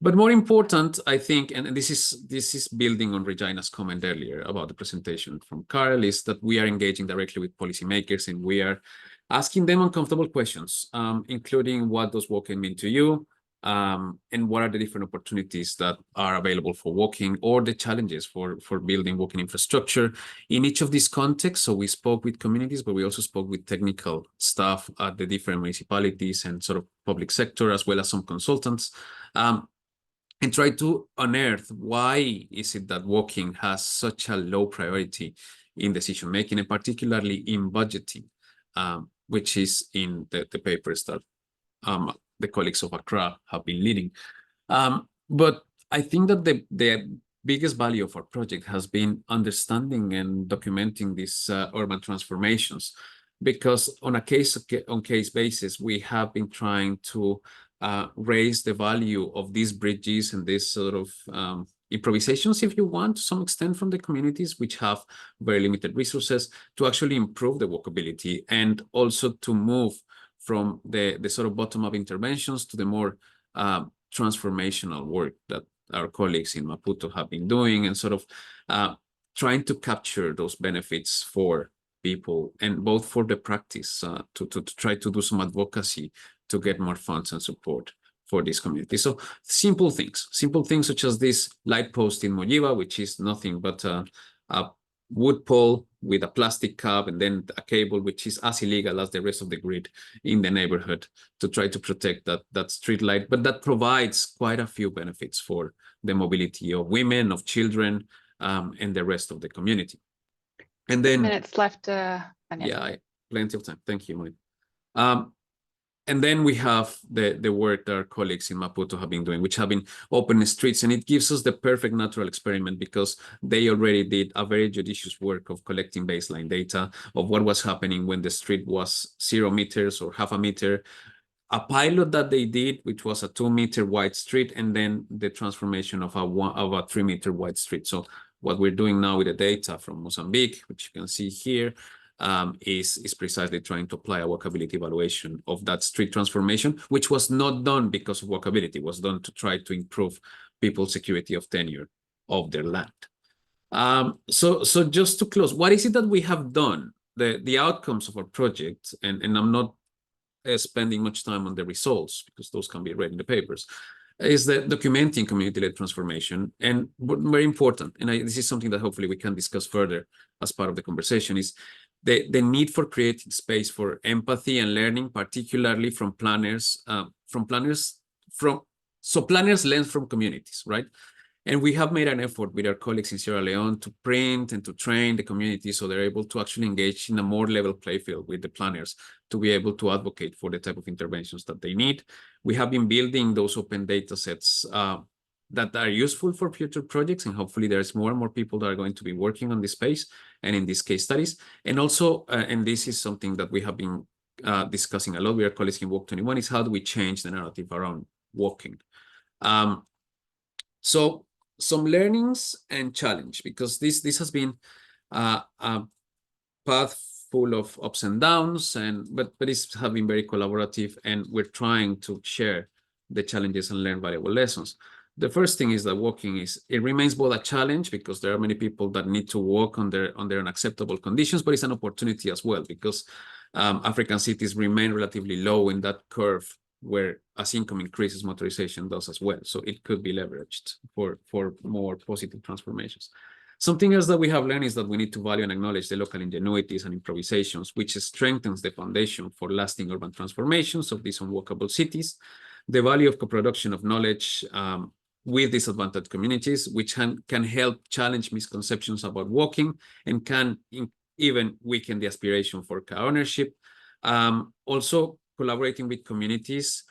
But more important, I think, and this is building on Regina's comment earlier about the presentation from Karin, is that we are engaging directly with policymakers, and we are asking them uncomfortable questions, including what does walking mean to you, and what are the different opportunities that are available for walking, or the challenges for building walking infrastructure in each of these contexts. So we spoke with communities, but we also spoke with technical staff at the different municipalities and sort of public sector, as well as some consultants. And try to unearth why is it that walking has such a low priority in decision making, and particularly in budgeting, which is in the papers that the colleagues of Accra have been leading. But I think that the biggest value of our project has been understanding and documenting these urban transformations, because on a case-on-case basis, we have been trying to raise the value of these bridges and this sort of improvisations, if you want, to some extent, from the communities, which have very limited resources, to actually improve the walkability, and also to move from the sort of bottom-up interventions to the more transformational work that our colleagues in Maputo have been doing, and sort of trying to capture those benefits for people, and both for the practice to try to do some advocacy to get more funds and support for this community. So simple things such as this light post in Mojiva, which is nothing but a wood pole with a plastic cap and then a cable, which is as illegal as the rest of the grid in the neighborhood, to try to protect that street light. But that provides quite a few benefits for the mobility of women, of children, and the rest of the community. And then minutes left. Yeah, plenty of time. Thank you, Maja. And then we have the work that our colleagues in Maputo have been doing, which have been open streets. And it gives us the perfect natural experiment, because they already did a very judicious work of collecting baseline data of what was happening when the street was 0 meters or half a meter, a pilot that they did, which was a 2-meter wide street, and then the transformation of a 3-meter wide street. So what we're doing now with the data from Mozambique, which you can see here, is precisely trying to apply a walkability evaluation of that street transformation, which was not done because of walkability. It was done to try to improve people's security of tenure of their land. So just to close, what is it that we have done? The outcomes of our project, and I'm not spending much time on the results because those can be read in the papers, is the documenting community-led transformation. And very important, and this is something that hopefully we can discuss further as part of the conversation, is the need for creating space for empathy and learning, particularly from planners, so planners learn from communities, right? And we have made an effort with our colleagues in Sierra Leone to print and to train the community so they're able to actually engage in a more level playing field with the planners to be able to advocate for the type of interventions that they need. We have been building those open data sets that are useful for future projects, and hopefully there's more and more people that are going to be working on this space and in these case studies. And also, and this is something that we have been discussing a lot with our colleagues in Walk 21, is how do we change the narrative around walking? So some learnings and challenge, because this has been a path full of ups and downs, but it's have been very collaborative, and we're trying to share the challenges and learn valuable lessons. The first thing is that walking it remains both a challenge because there are many people that need to walk under unacceptable conditions, but it's an opportunity as well because African cities remain relatively low in that curve, where as income increases, motorization does as well. So it could be leveraged for more positive transformations. Something else that we have learned is that we need to value and acknowledge the local ingenuities and improvisations, which strengthens the foundation for lasting urban transformations of these unwalkable cities. The value of co-production of knowledge with disadvantaged communities, which can help challenge misconceptions about walking and can even weaken the aspiration for car ownership. Also, collaborating with communities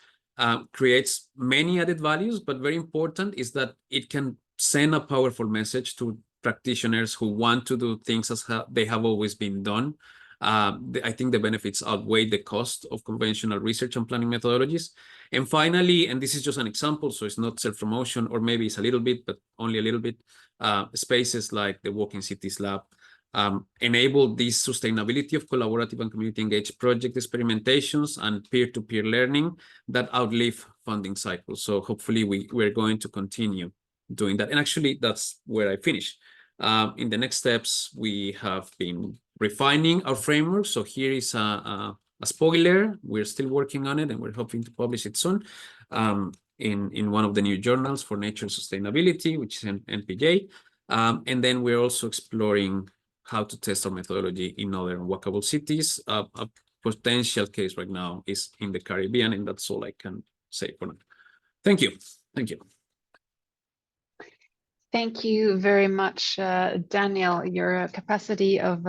creates many added values, but very important is that it can send a powerful message to practitioners who want to do things as they have always been done. I think the benefits outweigh the cost of conventional research and planning methodologies. And finally, and this is just an example, so it's not self-promotion, or maybe it's a little bit, but only a little bit, spaces like the Walking Cities Lab enable this sustainability of collaborative and community engaged project experimentations and peer-to-peer learning that outlive funding cycles. So hopefully we're going to continue doing that. And actually, that's where I finish. In the next steps, we have been refining our framework. So here is a spoiler. We're still working on it, and we're hoping to publish it soon in one of the new journals for nature sustainability, which is NPJ. And then we're also exploring how to test our methodology in other walkable cities. A potential case right now is in the Caribbean, and that's all I can say for now. Thank you. Thank you. Thank you very much, Daniel. Your capacity of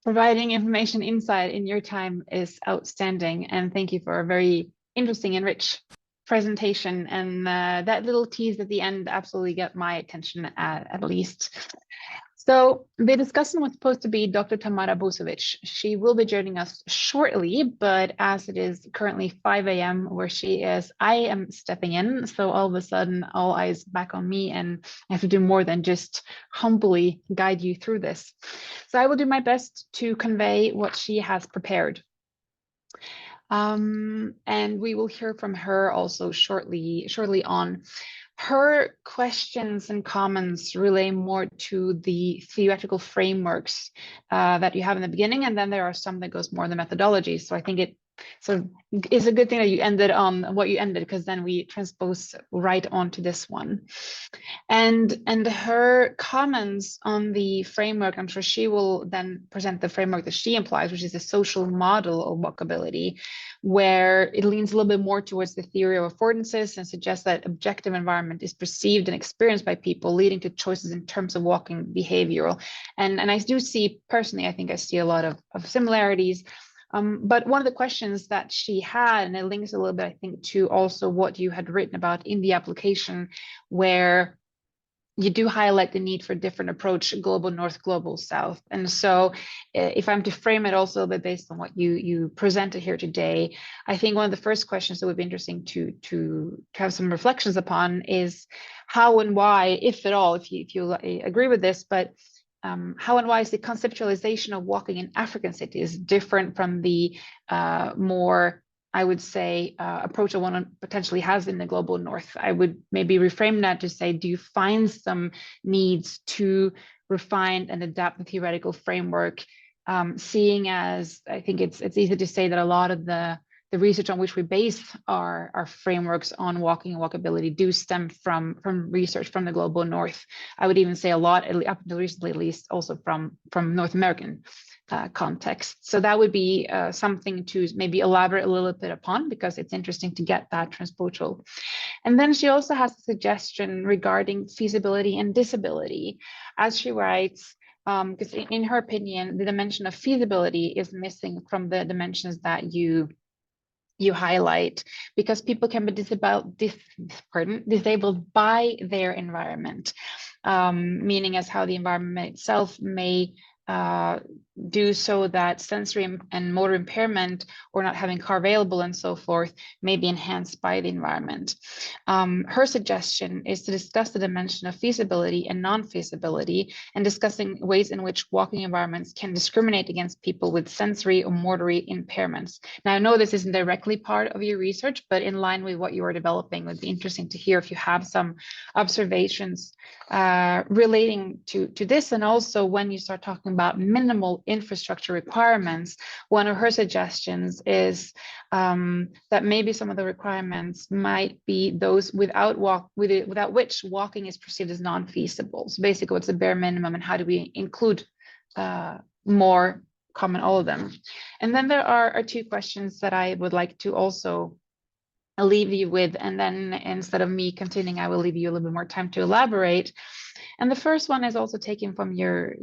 providing information insight in your time is outstanding. And thank you for a very interesting and rich presentation. And that little tease at the end absolutely got my attention at least. So the discussion was supposed to be Dr. Tamara Busovic. She will be joining us shortly, but as it is currently 5 a.m. where she is, I am stepping in. So all of a sudden, all eyes back on me, and I have to do more than just humbly guide you through this. So I will do my best to convey what she has prepared. And we will hear from her also shortly on. Her questions and comments relay more to the theoretical frameworks that you have in the beginning, and then there are some that goes more in the methodology. So I think it's a good thing that you ended on what you ended, because then we transpose right onto this one. And her comments on the framework, I'm sure she will then present the framework that she implies, which is a social model of walkability, where it leans a little bit more towards the theory of affordances and suggests that objective environment is perceived and experienced by people, leading to choices in terms of walking behavioral. And I do see, personally, I think I see a lot of similarities. But one of the questions that she had, and it links a little bit, I think, to also what you had written about in the application, where you do highlight the need for a different approach, global north, global south. And so if I'm to frame it also a bit based on what you presented here today, I think one of the first questions that would be interesting to have some reflections upon is how and why, if at all, if you agree with this, but how and why is the conceptualization of walking in African cities different from the more, I would say, approach that one potentially has in the global north? I would maybe reframe that to say, do you find some needs to refine and adapt the theoretical framework, seeing as I think it's easy to say that a lot of the research on which we base our frameworks on walking and walkability do stem from research from the global north. I would even say a lot, up until recently at least, also from North American context. So that would be something to maybe elaborate a little bit upon, because it's interesting to get that transportal. And then she also has a suggestion regarding feasibility and disability. As she writes, because in her opinion, the dimension of feasibility is missing from the dimensions that you highlight, because people can be disabled by their environment, meaning as how the environment itself may do so that sensory and motor impairment, or not having car available and so forth, may be enhanced by the environment. Her suggestion is to discuss the dimension of feasibility and non-feasibility, and discussing ways in which walking environments can discriminate against people with sensory or motory impairments. Now, I know this isn't directly part of your research, but in line with what you are developing, it would be interesting to hear if you have some observations relating to this. And also, when you start talking about minimal infrastructure requirements, one of her suggestions is that maybe some of the requirements might be those without which walking is perceived as non-feasible. So basically, what's the bare minimum, and how do we include more common all of them? And then there are two questions that I would like to also leave you with, and then instead of me continuing, I will leave you a little bit more time to elaborate. And the first one is also taken from your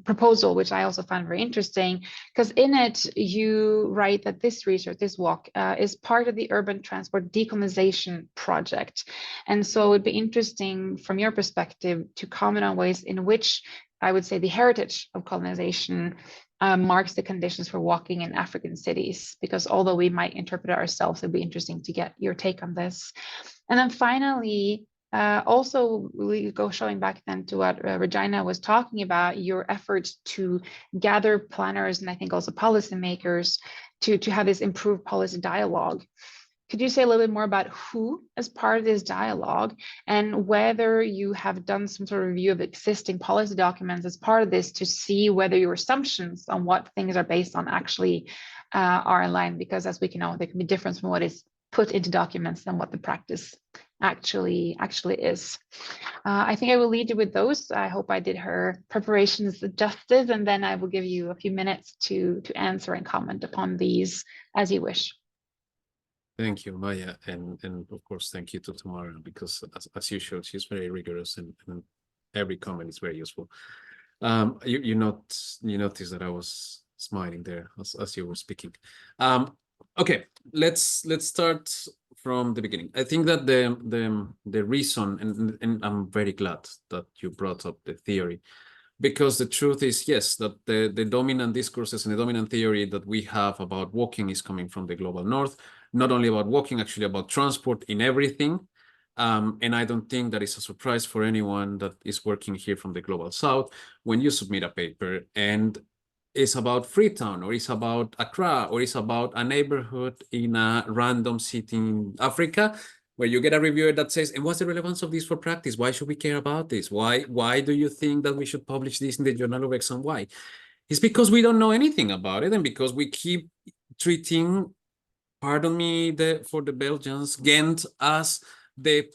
proposal, which I also found very interesting, because in it you write that this research, this walk, is part of the urban transport decolonization project. And so it would be interesting from your perspective to comment on ways in which I would say the heritage of colonization marks the conditions for walking in African cities, because although we might interpret it ourselves, it'd be interesting to get your take on this. And then finally, also we go showing back then to what Regina was talking about, your efforts to gather planners and I think also policymakers to have this improved policy dialogue. Could you say a little bit more about who is part of this dialogue, and whether you have done some sort of review of existing policy documents as part of this to see whether your assumptions on what things are based on actually are in line? Because as we can know, there can be difference from what is put into documents than what the practice actually is. I think I will lead you with those. I hope I did her preparations justice, and then I will give you a few minutes to answer and comment upon these as you wish. Thank you, Maja, and of course, thank you to Tamara, because as usual, she's very rigorous and every comment is very useful. You noticed that I was smiling there as you were speaking. Okay, let's start from the beginning. I think that the reason, and I'm very glad that you brought up the theory, because the truth is, yes, that the dominant discourses and the dominant theory that we have about walking is coming from the global north, not only about walking, actually about transport in everything. And I don't think that is a surprise for anyone that is working here from the global south when you submit a paper and it's about Freetown, or it's about Accra, or it's about a neighborhood in a random city in Africa, where you get a reviewer that says, and what's the relevance of this for practice? Why should we care about this? Why do you think that we should publish this in the Journal of X and Y? It's because we don't know anything about it, and because we keep treating, pardon me for the Belgians, Ghent as the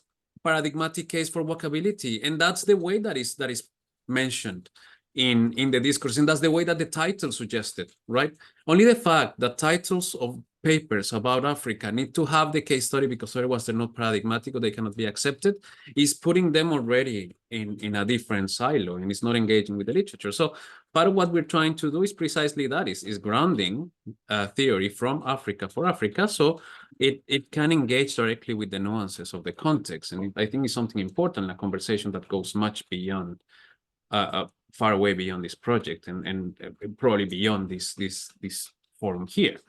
paradigmatic case for walkability. And that's the way that is mentioned in the discourse, and that's the way that the title suggested, right? Only the fact that titles of papers about Africa need to have the case study, because otherwise they're not paradigmatic or they cannot be accepted, is putting them already in a different silo, and it's not engaging with the literature. So part of what we're trying to do is precisely that, is grounding theory from Africa for Africa, so it can engage directly with the nuances of the context. And I think it's something important, a conversation that goes much beyond, far away beyond this project and probably beyond this forum here.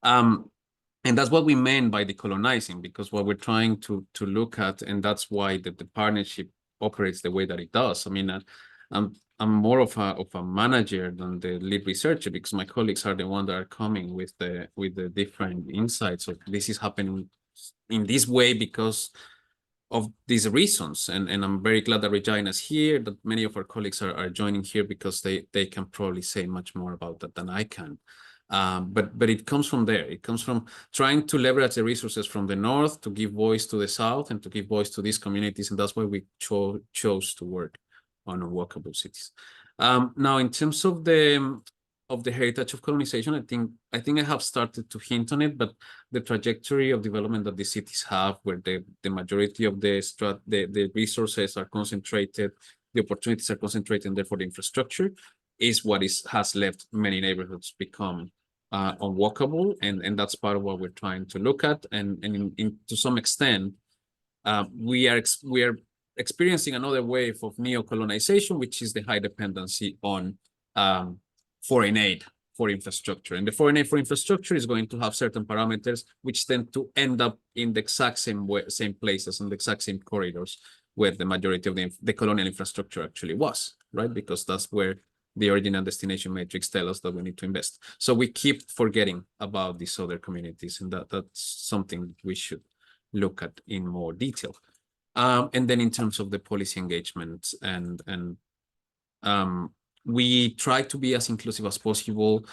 And that's what we meant by decolonizing, because what we're trying to look at, and that's why the partnership operates the way that it does. I mean, I'm more of a manager than the lead researcher, because my colleagues are the ones that are coming with the different insights of this is happening in this way because of these reasons. And I'm very glad that Regina is here, that many of our colleagues are joining here, because they can probably say much more about that than I can. But it comes from there. It comes from trying to leverage the resources from the north to give voice to the south and to give voice to these communities. And that's why we chose to work on walkable cities. Now, in terms of the heritage of colonization, I think I have started to hint on it, but the trajectory of development that the cities have, where the majority of the resources are concentrated, the opportunities are concentrated, and therefore the infrastructure is what has left many neighborhoods become unwalkable, and that's part of what we're trying to look at. And to some extent, we are experiencing another wave of neo-colonization, which is the high dependency on foreign aid for infrastructure. And the foreign aid for infrastructure is going to have certain parameters which tend to end up in the exact same places, in the exact same corridors where the majority of the colonial infrastructure actually was, right? Because that's where the origin and destination matrix tell us that we need to invest. So we keep forgetting about these other communities, and that's something we should look at in more detail. And then in terms of the policy engagement, and we try to be as inclusive as possible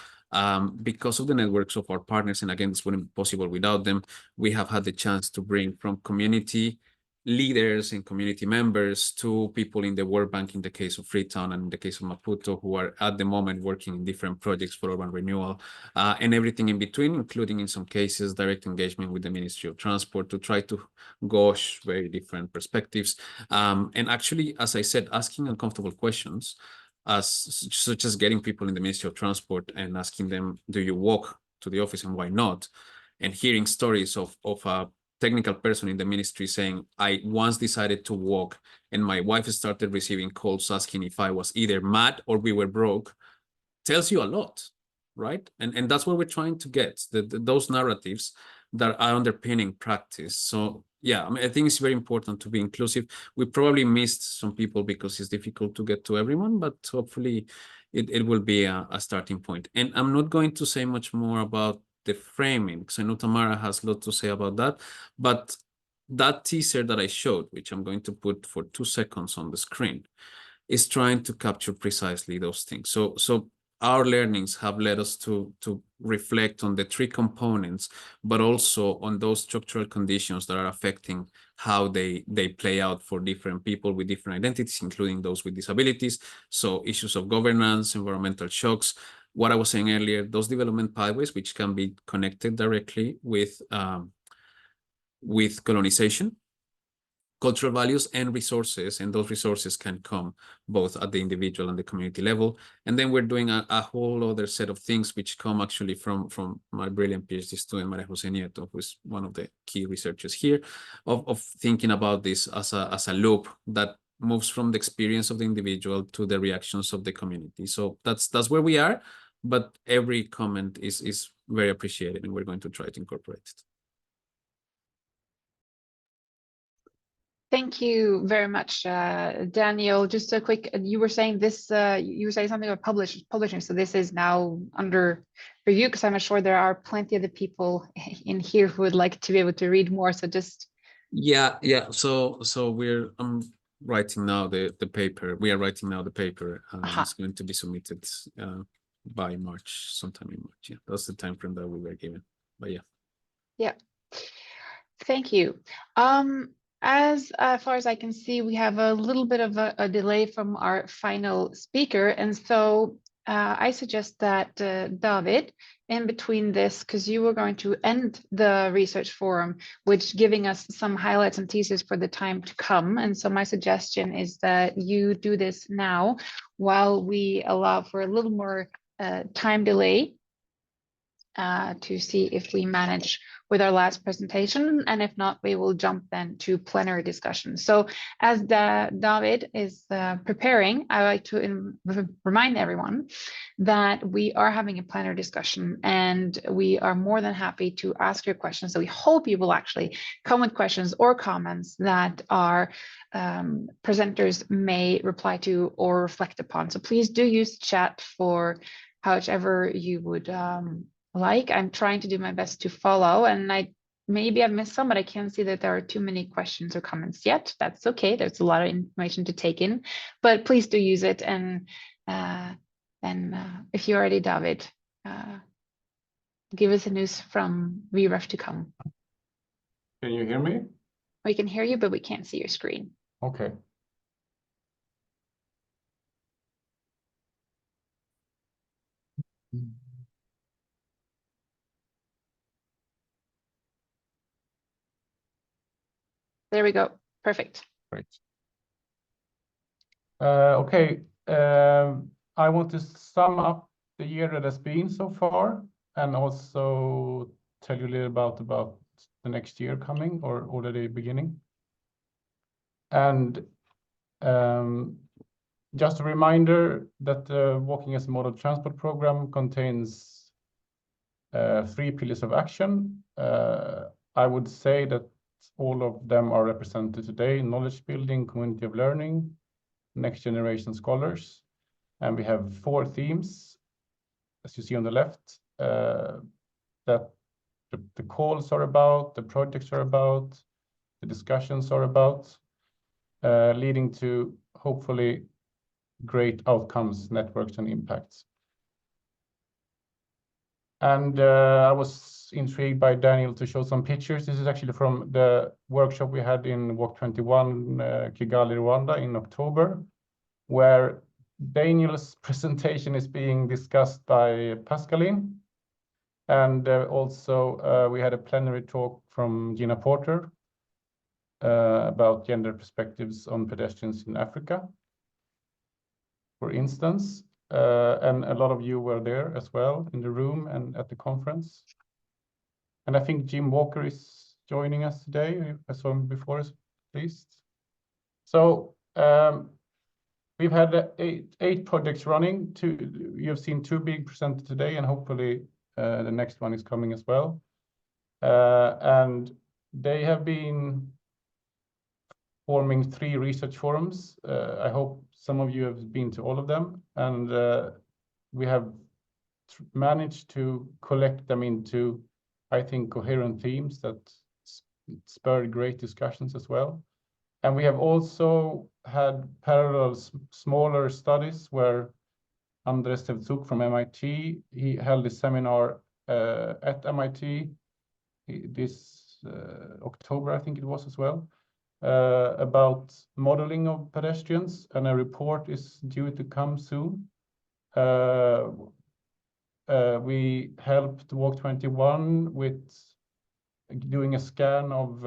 because of the networks of our partners. And again, this wouldn't be possible without them. We have had the chance to bring from community leaders and community members to people in the World Bank, in the case of Freetown and in the case of Maputo, who are at the moment working in different projects for urban renewal, and everything in between, including in some cases direct engagement with the Ministry of Transport to try to gauge very different perspectives. And actually, as I said, asking uncomfortable questions, such as getting people in the Ministry of Transport and asking them, do you walk to the office and why not? And hearing stories of a technical person in the ministry saying, I once decided to walk and my wife started receiving calls asking if I was either mad or we were broke, tells you a lot, right? And that's what we're trying to get, those narratives that are underpinning practice. So yeah, I mean, I think it's very important to be inclusive. We probably missed some people because it's difficult to get to everyone, but hopefully it will be a starting point. And I'm not going to say much more about the framing, because I know Tamara has a lot to say about that, but that teaser that I showed, which I'm going to put for 2 seconds on the screen, is trying to capture precisely those things. So our learnings have led us to reflect on the 3 components, but also on those structural conditions that are affecting how they play out for different people with different identities, including those with disabilities. So issues of governance, environmental shocks, what I was saying earlier, those development pathways, which can be connected directly with colonization, cultural values and resources, and those resources can come both at the individual and the community level. And then we're doing a whole other set of things which come actually from my brilliant PhD student, Maria Jose Nieto, who is one of the key researchers here, of thinking about this as a loop that moves from the experience of the individual to the reactions of the community. So that's where we are, but every comment is very appreciated, and we're going to try to incorporate it. Thank you very much, Daniel. Just a quick, you were saying this, you were saying something about publishing. So this is now under review, because I'm sure there are plenty of the people in here who would like to be able to read more. So just. Yeah. So we're writing now the paper. We are writing now the paper. It's going to be submitted by March, sometime in March. Yeah, that's the time frame that we were given. But yeah. Yeah. Thank you. As far as I can see, we have a little bit of a delay from our final speaker. And so I suggest that David, in between this, because you were going to end the research forum, which giving us some highlights and teasers for the time to come. And so my suggestion is that you do this now while we allow for a little more time delay. to see if we manage with our last presentation, and if not, we will jump then to plenary discussion. So as David is preparing, I like to remind everyone that we are having a plenary discussion, and we are more than happy to ask your questions. So we hope you will actually come with questions or comments that our presenters may reply to or reflect upon. So please do use chat for however you would like. I'm trying to do my best to follow, and maybe I've missed some, but I can't see that there are too many questions or comments yet. That's okay. There's a lot of information to take in, but please do use it. And if you're ready, David, give us the news from VREF to come. Can you hear me? We can hear you, but we can't see your screen. Okay. There we go. Perfect. Great. Okay. I want to sum up the year that has been so far, and also tell you a little about the next year coming, or already beginning. And just a reminder that the Walking as a Modal Transport program contains 3 pillars of action. I would say that all of them are represented today: knowledge building, community of learning, next generation scholars. And we have 4 themes, as you see on the left, that the calls are about, the projects are about, the discussions are about, leading to hopefully great outcomes, networks, and impacts. And I was intrigued by Daniel to show some pictures. This is actually from the workshop we had in Walk 21, Kigali, Rwanda in October, where Daniel's presentation is being discussed by Pascaline. And also we had a plenary talk from Gina Porter about gender perspectives on pedestrians in Africa, for instance. And a lot of you were there as well in the room and at the conference. And I think Jim Walker is joining us today. I saw him before, at least. So we've had 8 projects running. You've seen 2 being presented today, and hopefully the next one is coming as well. And they have been forming 3 research forums. I hope some of you have been to all of them, and we have managed to collect them into, I think, coherent themes that spurred great discussions as well. And we have also had parallel smaller studies where Andres Sevcuk from MIT, he held a seminar at MIT this October, I think it was as well, about modeling of pedestrians, and a report is due to come soon. We helped Walk 21 with doing a scan of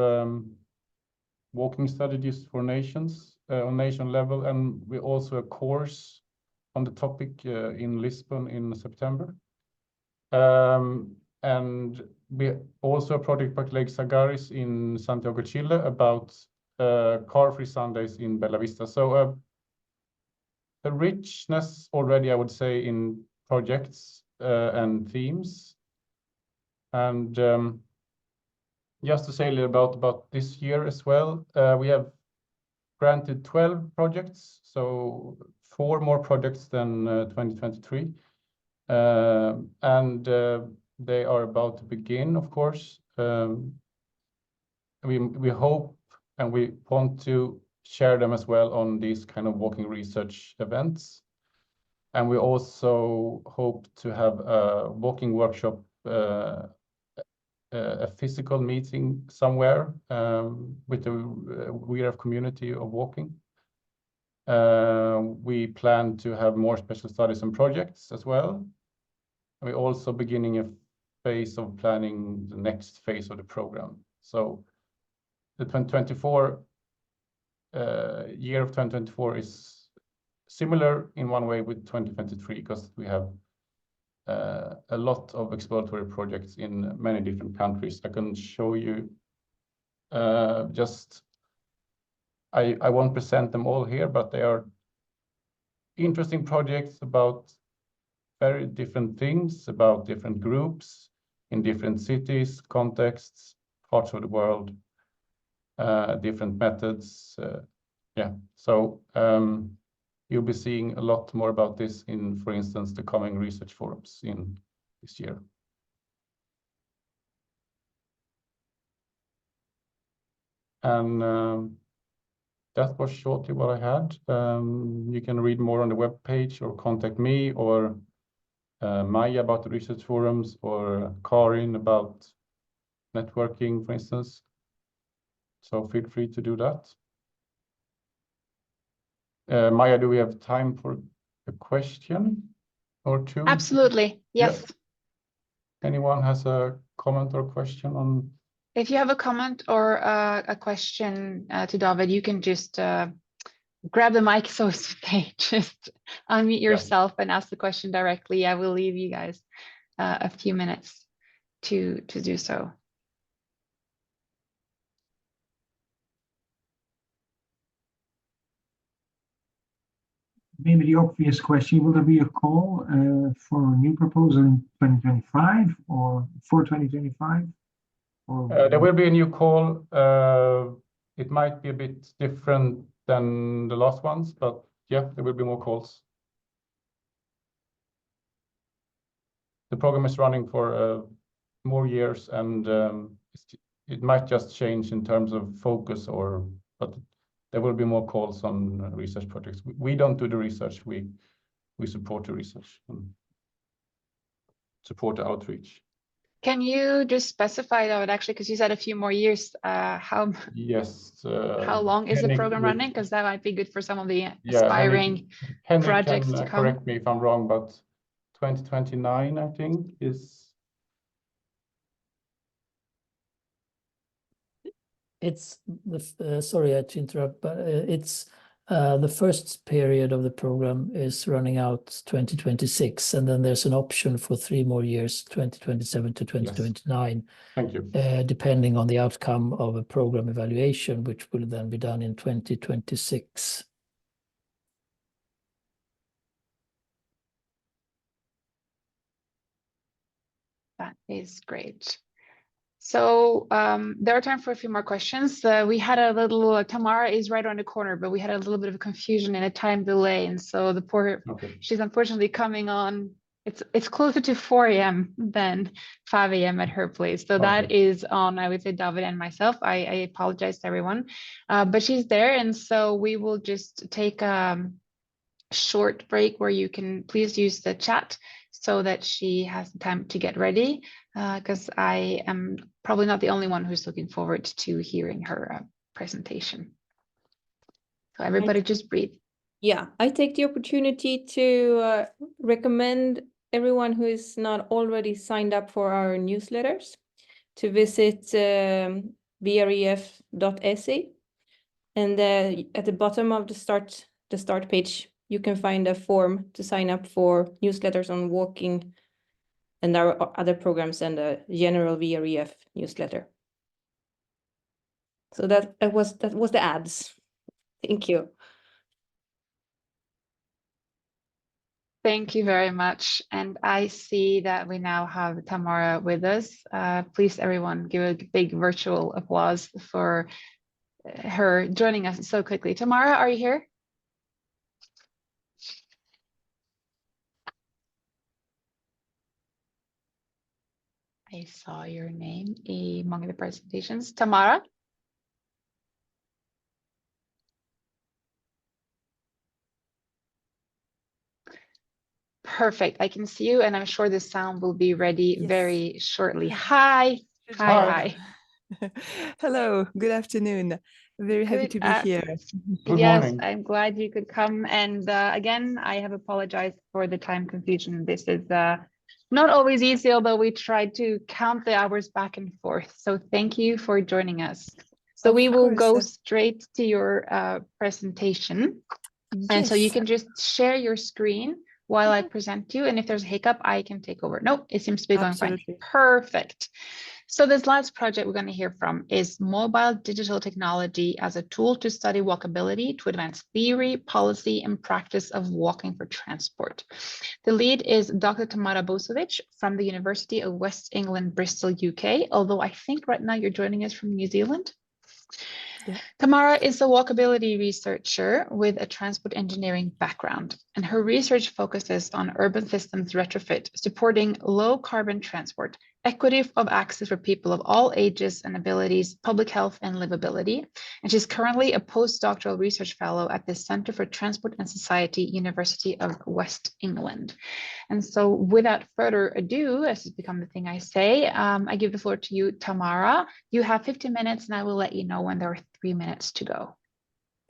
walking strategies for nations on nation level, and we also a course on the topic in Lisbon in September. And we also a project by Lake Sagaris in Santiago, Chile, about car-free Sundays in Bella Vista. So a richness already, I would say, in projects and themes. And just to say a little about this year as well, we have granted 12 projects, so 4 more projects than 2023. And they are about to begin, of course. We hope and we want to share them as well on these kind of walking research events. And we also hope to have a walking workshop, a physical meeting somewhere with the VREF community of walking. We plan to have more special studies and projects as well. We're also beginning a phase of planning the next phase of the program. So the 2024 year of 2024 is similar in one way with 2023, because we have a lot of exploratory projects in many different countries. I can show you I won't present them all here, but they are interesting projects about very different things, about different groups in different cities, contexts, parts of the world, different methods. Yeah, so you'll be seeing a lot more about this in, for instance, the coming research forums in this year. And that was shortly what I had. You can read more on the webpage or contact me or Maja about the research forums or Karin about networking, for instance. So feel free to do that. Maja, do we have time for a question or two? Absolutely, yes. Yeah. Anyone has a comment or question on? If you have a comment or a question to David, you can just grab the mic, so to say, just unmute yourself and ask the question directly. I will leave you guys a few minutes to do so. Maybe the obvious question, will there be a call for a new proposal in 2025 or for 2025? Or There will be a new call. It might be a bit different than the last ones, but yeah, there will be more calls. The program is running for more years, and it might just change in terms of focus, but there will be more calls on research projects. We don't do the research. We support the research and support the outreach. Can you just specify that actually, because you said a few more years, Yes. how long is the Henrik program will- running? Because that might be good for some of the Yeah, aspiring Henrik projects can to come. correct me if I'm wrong, but 2029, I think, is. It's the sorry to interrupt, but it's the first period of the program is running out 2026, and then there's an option for 3 more years, 2027 to 2029. Thank you. Depending on the outcome of a program evaluation, which will then be done in 2026. That is great. So there are time for a few more questions. We had a little, Tamara is right around the corner, but we had a little bit of confusion and a time delay. And so the poor, she's unfortunately coming on, it's closer to 4 a.m. than 5 a.m. at her place. So that is on, I would say, David and myself. I apologize to everyone, but she's there. And so we will just take a short break where you can please use the chat so that she has time to get ready, because I am probably not the only one who's looking forward to hearing her presentation. So everybody just breathe. Yeah, I take the opportunity to recommend everyone who is not already signed up for our newsletters to visit vref.se, and at the bottom of the start page, you can find a form to sign up for newsletters on walking and our other programs and the general VREF newsletter. So that was the ads. Thank you. Thank you very much. And I see that we now have Tamara with us. Please, everyone, give a big virtual applause for her joining us so quickly. Tamara, are you here? I saw your name among the presentations. Tamara? Perfect. I can see you, and I'm sure the sound will be ready very shortly. Hi. Hi. Hello. Good afternoon. Very happy to be here. Good yes, morning. I'm glad you could come. And again, I have apologized for the time confusion. This is not always easy, although we tried to count the hours back and forth. So thank you for joining us. So we will go straight to your presentation. And so you can just share your screen while I present you. And if there's a hiccup, I can take over. Nope, it seems to be going fine. Absolutely. Perfect. So this last project we're going to hear from is mobile digital technology as a tool to study walkability to advance theory, policy, and practice of walking for transport. The lead is Dr. Tamara Bosovic from the University of West England, Bristol, UK, although I think right now you're joining us from New Zealand. Yeah. Tamara is a walkability researcher with a transport engineering background, and her research focuses on urban systems retrofit, supporting low carbon transport, equity of access for people of all ages and abilities, public health and livability. And she's currently a postdoctoral research fellow at the Center for Transport and Society, University of West England. And so without further ado, as has become the thing I say, I give the floor to you, Tamara. You have 15 minutes and I will let you know when there are 3 minutes to go.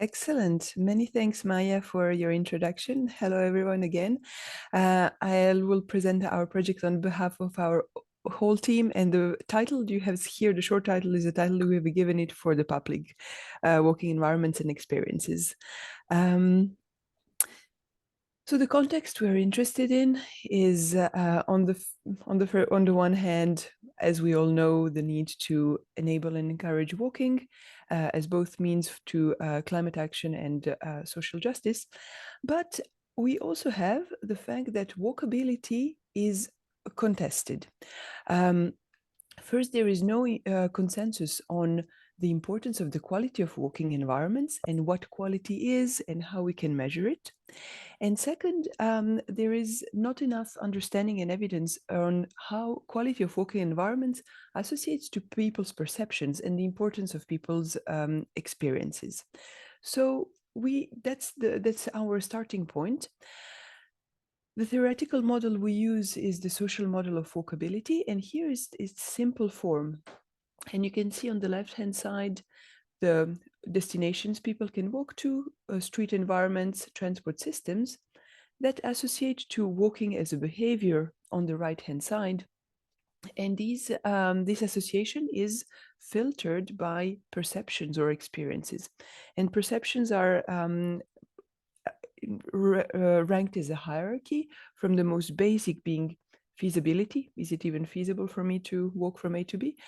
Excellent. Many thanks, Maja, for your introduction. Hello, everyone, again. I will present our project on behalf of our whole team, and the title you have here, the short title, is the title we have given it for the public, walking environments and experiences. So the context we're interested in is on the one hand, as we all know, the need to enable and encourage walking as both means to climate action and social justice. But we also have the fact that walkability is contested. First, there is no consensus on the importance of the quality of walking environments and what quality is and how we can measure it. And second, there is not enough understanding and evidence on how quality of walking environments associates to people's perceptions and the importance of people's experiences. So that's our starting point. The theoretical model we use is the social model of walkability, and here is its simple form. And you can see on the left-hand side the destinations people can walk to, street environments, transport systems that associate to walking as a behavior on the right-hand side. And this association is filtered by perceptions or experiences. And perceptions are ranked as a hierarchy, from the most basic being feasibility, is it even feasible for me to walk from A to B,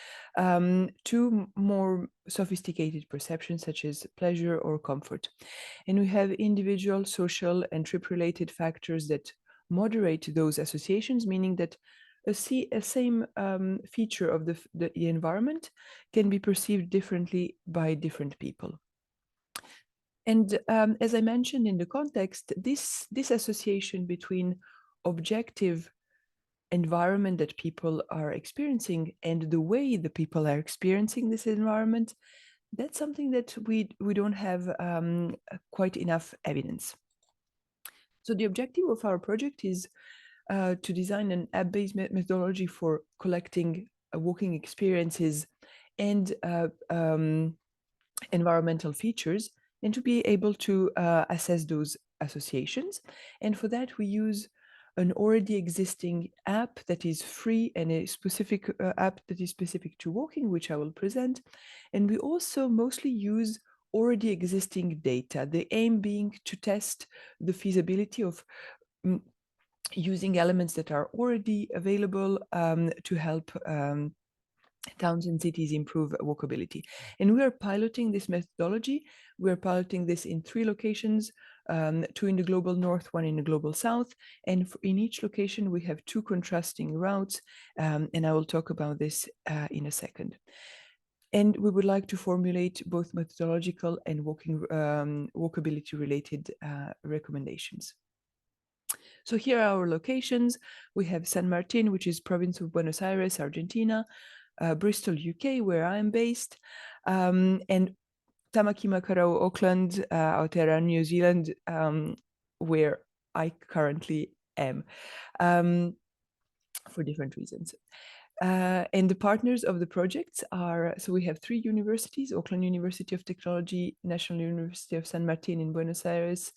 to more sophisticated perceptions such as pleasure or comfort. And we have individual, social, and trip-related factors that moderate those associations, meaning that a same feature of the environment can be perceived differently by different people. And as I mentioned in the context, this association between objective environment that people are experiencing and the way the people are experiencing this environment, that's something that we don't have quite enough evidence. So the objective of our project is to design an app-based methodology for collecting walking experiences and environmental features, and to be able to assess those associations. And for that, we use an already existing app that is free and a specific app that is specific to walking, which I will present. And we also mostly use already existing data, the aim being to test the feasibility of using elements that are already available to help towns and cities improve walkability. And we are piloting this methodology. We're piloting this in 3 locations, 2 in the global north, 1 in the global south. And in each location, we have 2 contrasting routes. And I will talk about this in a second. And we would like to formulate both methodological and walkability related recommendations. So here are our locations. We have San Martin, which is province of Buenos Aires, Argentina, Bristol, UK, where I'm based, and Tamaki Makaurau, Auckland, Aotearoa, New Zealand, where I currently am, for different reasons. And the partners of the projects are, so we have 3 universities: Auckland University of Technology, National University of San Martin in Buenos Aires,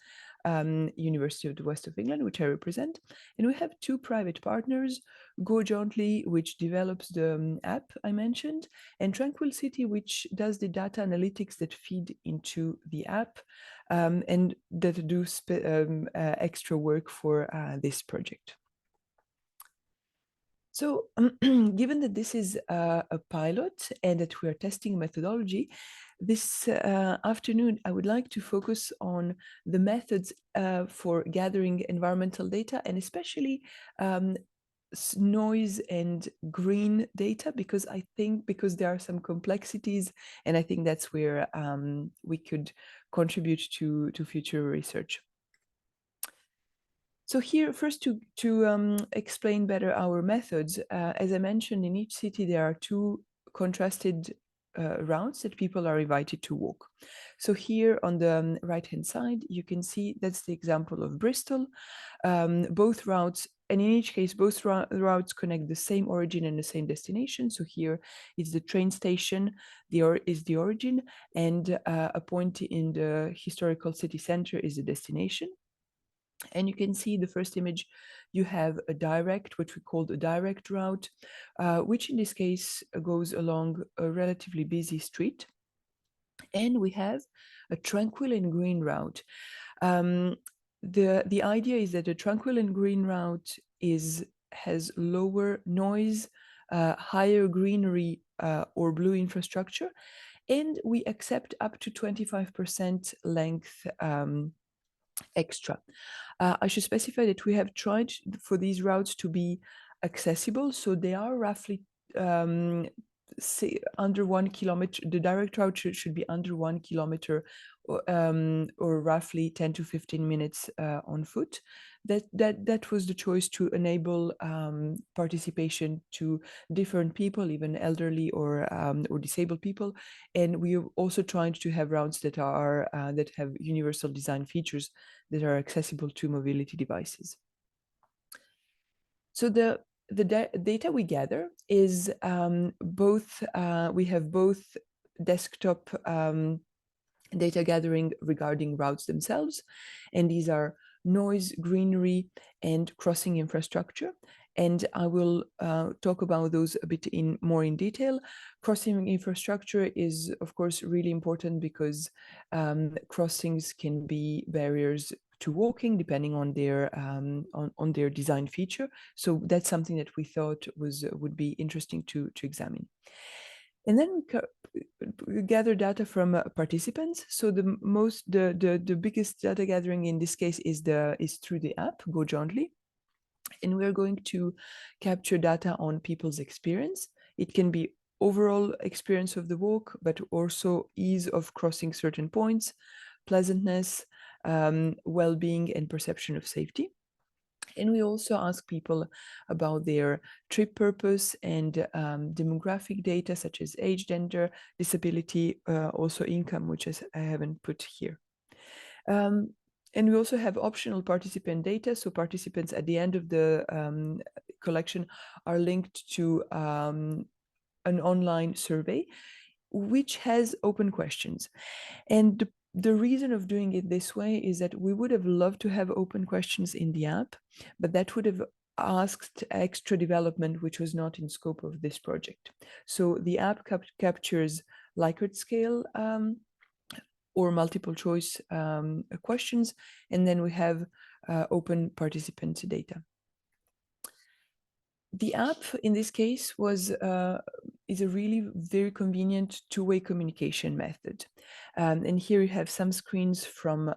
University of the West of England, which I represent. And we have 2 private partners Go Jointly, which develops the app I mentioned, and Tranquil City, which does the data analytics that feed into the app and that do extra work for this project. So given that this is a pilot and that we are testing methodology, this afternoon I would like to focus on the methods for gathering environmental data, and especially noise and green data, because I think there are some complexities, and I think that's where we could contribute to future research. So here, first to explain better our methods, as I mentioned, in each city there are two contrasted routes that people are invited to walk. So here on the right-hand side, you can see that's the example of Bristol. Both routes, and in each case, both routes connect the same origin and the same destination. So here is the train station, is the origin, and a point in the historical city center is the destination. And you can see the first image, you have a direct, what we call a direct route, which in this case goes along a relatively busy street. And we have a tranquil and green route. The idea is that a tranquil and green route has lower noise, higher greenery or blue infrastructure, and we accept up to 25% length extra. I should specify that we have tried for these routes to be accessible, so they are roughly say under 1 kilometer. The direct route should be under 1 kilometer, or roughly 10 to 15 minutes on foot. That was the choice to enable participation to different people, even elderly or disabled people. And we are also trying to have routes that are that have universal design features that are accessible to mobility devices. So the data we gather is we have both desktop data gathering regarding routes themselves, and these are noise, greenery, and crossing infrastructure. And I will talk about those a bit more in detail. Crossing infrastructure is, of course, really important because crossings can be barriers to walking depending on their design feature. So that's something that we thought would be interesting to examine. And then we gather data from participants. So the biggest data gathering in this case is through the app Go Jointly. And we're going to capture data on people's experience. It can be overall experience of the walk, but also ease of crossing certain points, pleasantness, well-being, and perception of safety. And we also ask people about their trip purpose and demographic data such as age, gender, disability, also income, which I haven't put here. And we also have optional participant data. So participants at the end of the collection are linked to an online survey, which has open questions. And the reason of doing it this way is that we would have loved to have open questions in the app, but that would have asked extra development, which was not in scope of this project. So the app captures Likert scale or multiple choice questions, and then we have open participant data. The app in this case is a really very convenient two-way communication method. And here you have some screens from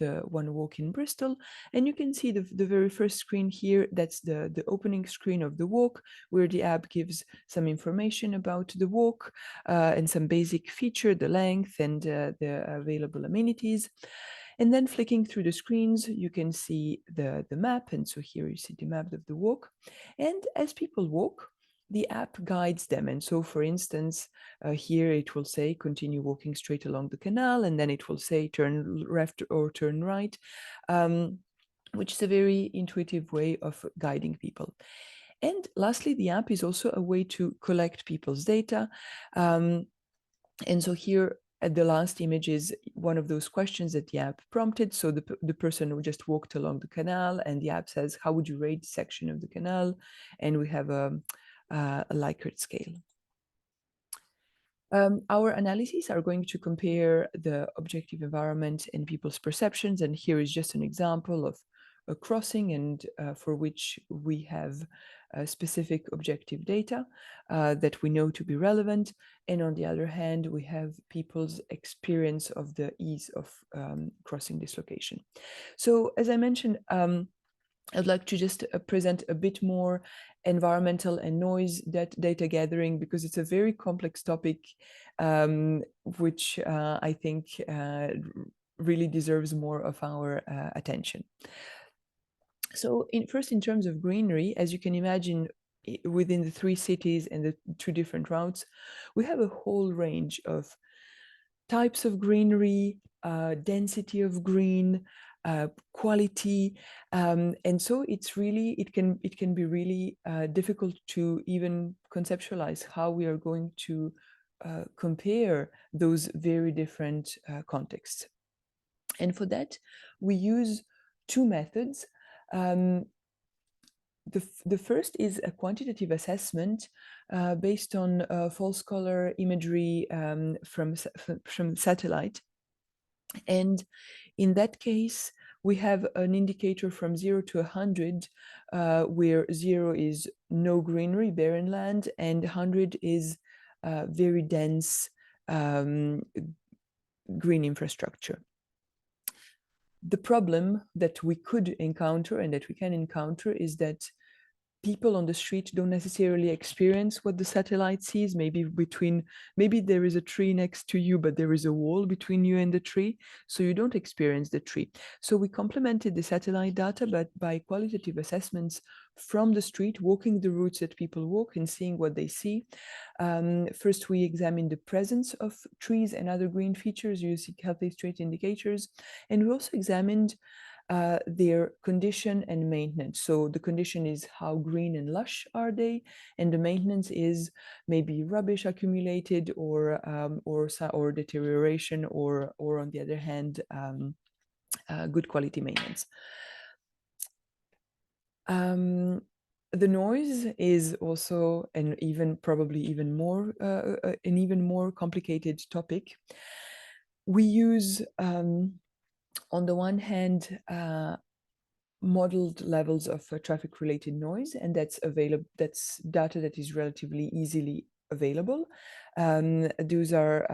the one walk in Bristol, and you can see the very first screen here. That's the opening screen of the walk, where the app gives some information about the walk and some basic feature, the length and the available amenities. And then flicking through the screens, you can see the map. And so here you see the map of the walk. And as people walk, the app guides them. And so, for instance, here it will say, continue walking straight along the canal. And then it will say, turn left or turn right, which is a very intuitive way of guiding people. And lastly, the app is also a way to collect people's data. And so here, at the last image is one of those questions that the app prompted. So the person who just walked along the canal, and the app says, how would you rate this section of the canal? And we have a Likert scale. Our analyses are going to compare the objective environment and people's perceptions. And here is just an example of a crossing, and for which we have specific objective data that we know to be relevant. And on the other hand, we have people's experience of the ease of crossing this location. So as I mentioned, I'd like to just present a bit more environmental and noise data gathering, because it's a very complex topic, which I think really deserves more of our attention. So first, in terms of greenery, as you can imagine, within the 3 cities and the 2 different routes, we have a whole range of types of greenery, density of green, quality, and so it's really it can be really difficult to even conceptualize how we are going to compare those very different contexts. And for that, we use 2 methods. The first is a quantitative assessment based on false color imagery from satellite. And in that case, we have an indicator from 0 to 100, where 0 is no greenery, barren land, and 100 is very dense green infrastructure. The problem that we could encounter and that we can encounter is that people on the street don't necessarily experience what the satellite sees. Maybe there is a tree next to you, but there is a wall between you and the tree, so you don't experience the tree. So we complemented the satellite data, but by qualitative assessments from the street, walking the routes that people walk and seeing what they see. First, we examined the presence of trees and other green features using healthy street indicators, and we also examined their condition and maintenance. So the condition is how green and lush are they, and the maintenance is maybe rubbish accumulated or deterioration, or on the other hand, good quality maintenance. The noise is also an even more complicated topic. We use on the one hand, modeled levels of traffic-related noise, and that's data that is relatively easily available. Those are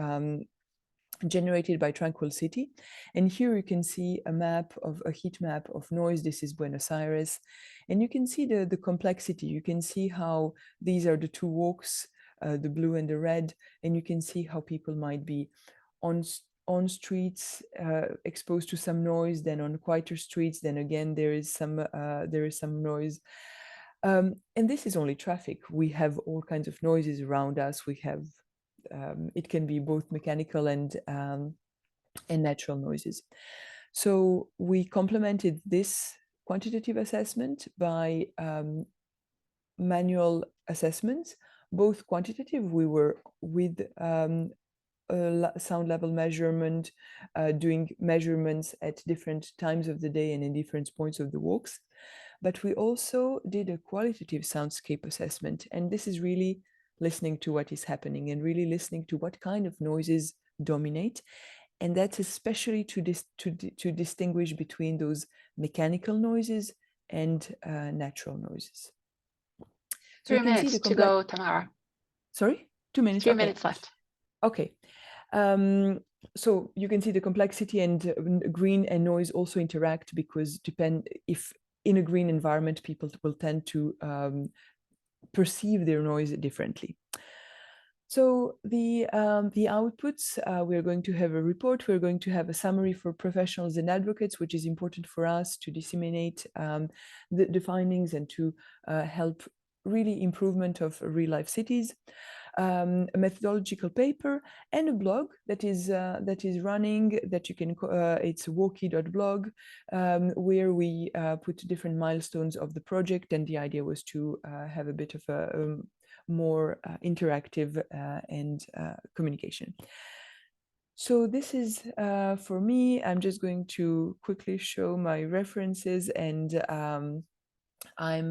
generated by Tranquil City, and here you can see a heat map of noise. This is Buenos Aires, and you can see the complexity. You can see how these are the 2 walks, the blue and the red, and you can see how people might be on streets exposed to some noise, then on quieter streets, then again there is some noise, and this is only traffic. We have all kinds of noises around us. We have it can be both mechanical and natural noises. So we complemented this quantitative assessment by manual assessments, both quantitative. We were with sound level measurement, doing measurements at different times of the day and in different points of the walks. But we also did a qualitative soundscape assessment, and this is really listening to what is happening and really listening to what kind of noises dominate, and that's especially to distinguish between those mechanical noises and natural noises. So 3 minutes to go, Tamara. Sorry, 2 minutes. 3 minutes left. Okay. So you can see the complexity, and green and noise also interact, because if in a green environment, people will tend to perceive their noise differently. So the outputs, we're going to have a report, we're going to have a summary for professionals and advocates, which is important for us to disseminate the findings and to help really improvement of real-life cities. A methodological paper and a blog that is running, that you can it's walkie.blog, where we put different milestones of the project, and the idea was to have a bit of a more interactive and communication. So this is for me. I'm just going to quickly show my references, and I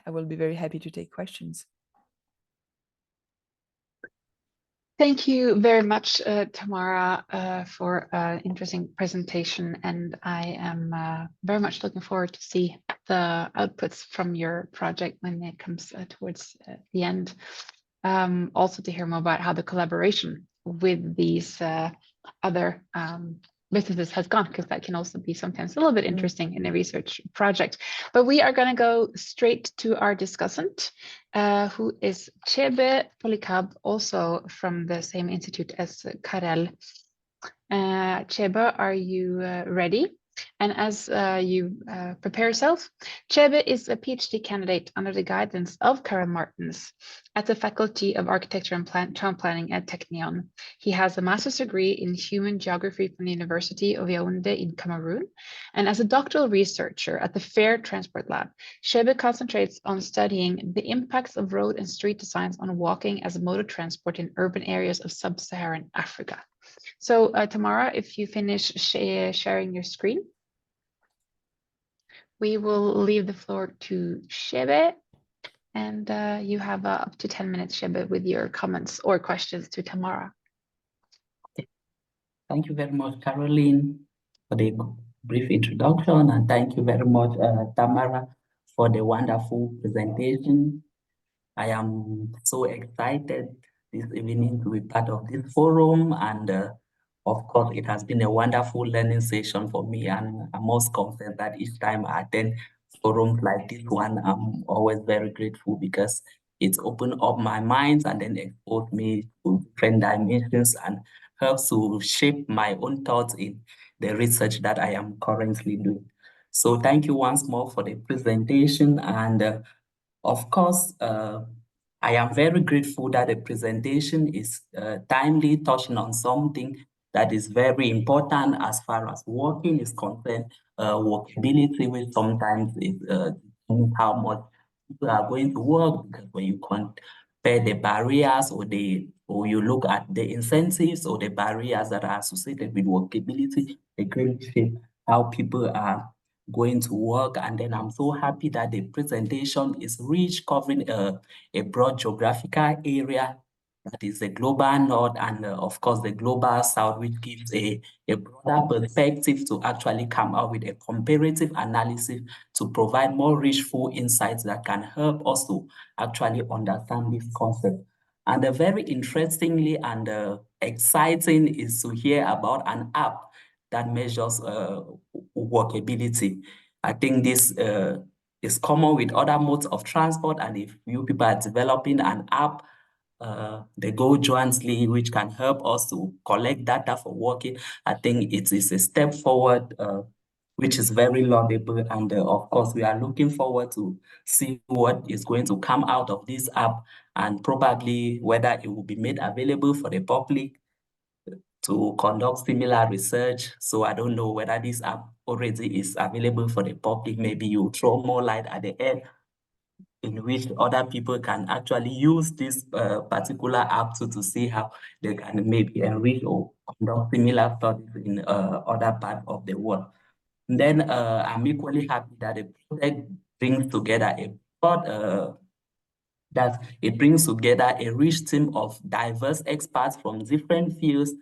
will be very happy to take questions. Thank you very much, Tamara, for an interesting presentation, and I am very much looking forward to see the outputs from your project when it comes towards the end. Also to hear more about how the collaboration with these other businesses has gone, because that can also be sometimes a little bit interesting in a research project. But we are going to go straight to our discussant, who is Chebe Polikab, also from the same institute as Karel. Chebe, are you ready? And as you prepare yourself, Chebe is a PhD candidate under the guidance of Karin Martens at the Faculty of Architecture and Town Planning at Technion. He has a master's degree in human geography from the University of Yaoundé in Cameroon. And as a doctoral researcher at the Fair Transport Lab, Chebe concentrates on studying the impacts of road and street designs on walking as a mode of transport in urban areas of sub-Saharan Africa. So Tamara, if you finish sharing your screen, we will leave the floor to Chebe, and you have up to 10 minutes, Chebe, with your comments or questions to Tamara. Thank you very much, Karoline, for the brief introduction, and thank you very much, Tamara, for the wonderful presentation. I am so excited this evening to be part of this forum, and of course, it has been a wonderful learning session for me, and I must confess that each time I attend forums like this one, I'm always very grateful because it's opened up my mind and then exposed me to different dimensions and helps to shape my own thoughts in the research that I am currently doing. So thank you once more for the presentation, and of course, I am very grateful that the presentation is timely, touching on something that is very important as far as walking is concerned. Walkability, which sometimes is how much people are going to work, because when you compare the barriers or you look at the incentives or the barriers that are associated with walkability, they greatly shape how people are going to work. And then I'm so happy that the presentation is rich, covering a broad geographical area that is the global north and of course the global south, which gives a broader perspective to actually come out with a comparative analysis to provide more richful insights that can help us to actually understand this concept. And very interestingly and exciting is to hear about an app that measures walkability. I think this is common with other modes of transport, and if you people are developing an app, they go jointly, which can help us to collect data for walking. I think it is a step forward, which is very laudable, and of course we are looking forward to see what is going to come out of this app, and probably whether it will be made available for the public to conduct similar research. So I don't know whether this app already is available for the public. Maybe you throw more light at the end in which other people can actually use this particular app to see how they can maybe enrich or conduct similar studies in other parts of the world. And then I'm equally happy that the project brings together it brings together a rich team of diverse experts from different fields,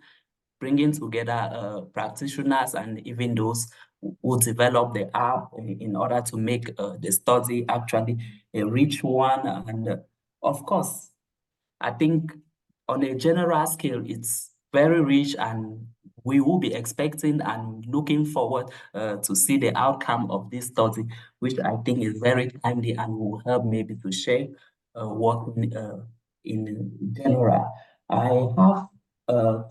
bringing together practitioners and even those who develop the app in order to make the study actually a rich one. And of course, I think on a general scale, it's very rich, and we will be expecting and looking forward to see the outcome of this study, which I think is very timely and will help maybe to shape working in general. I have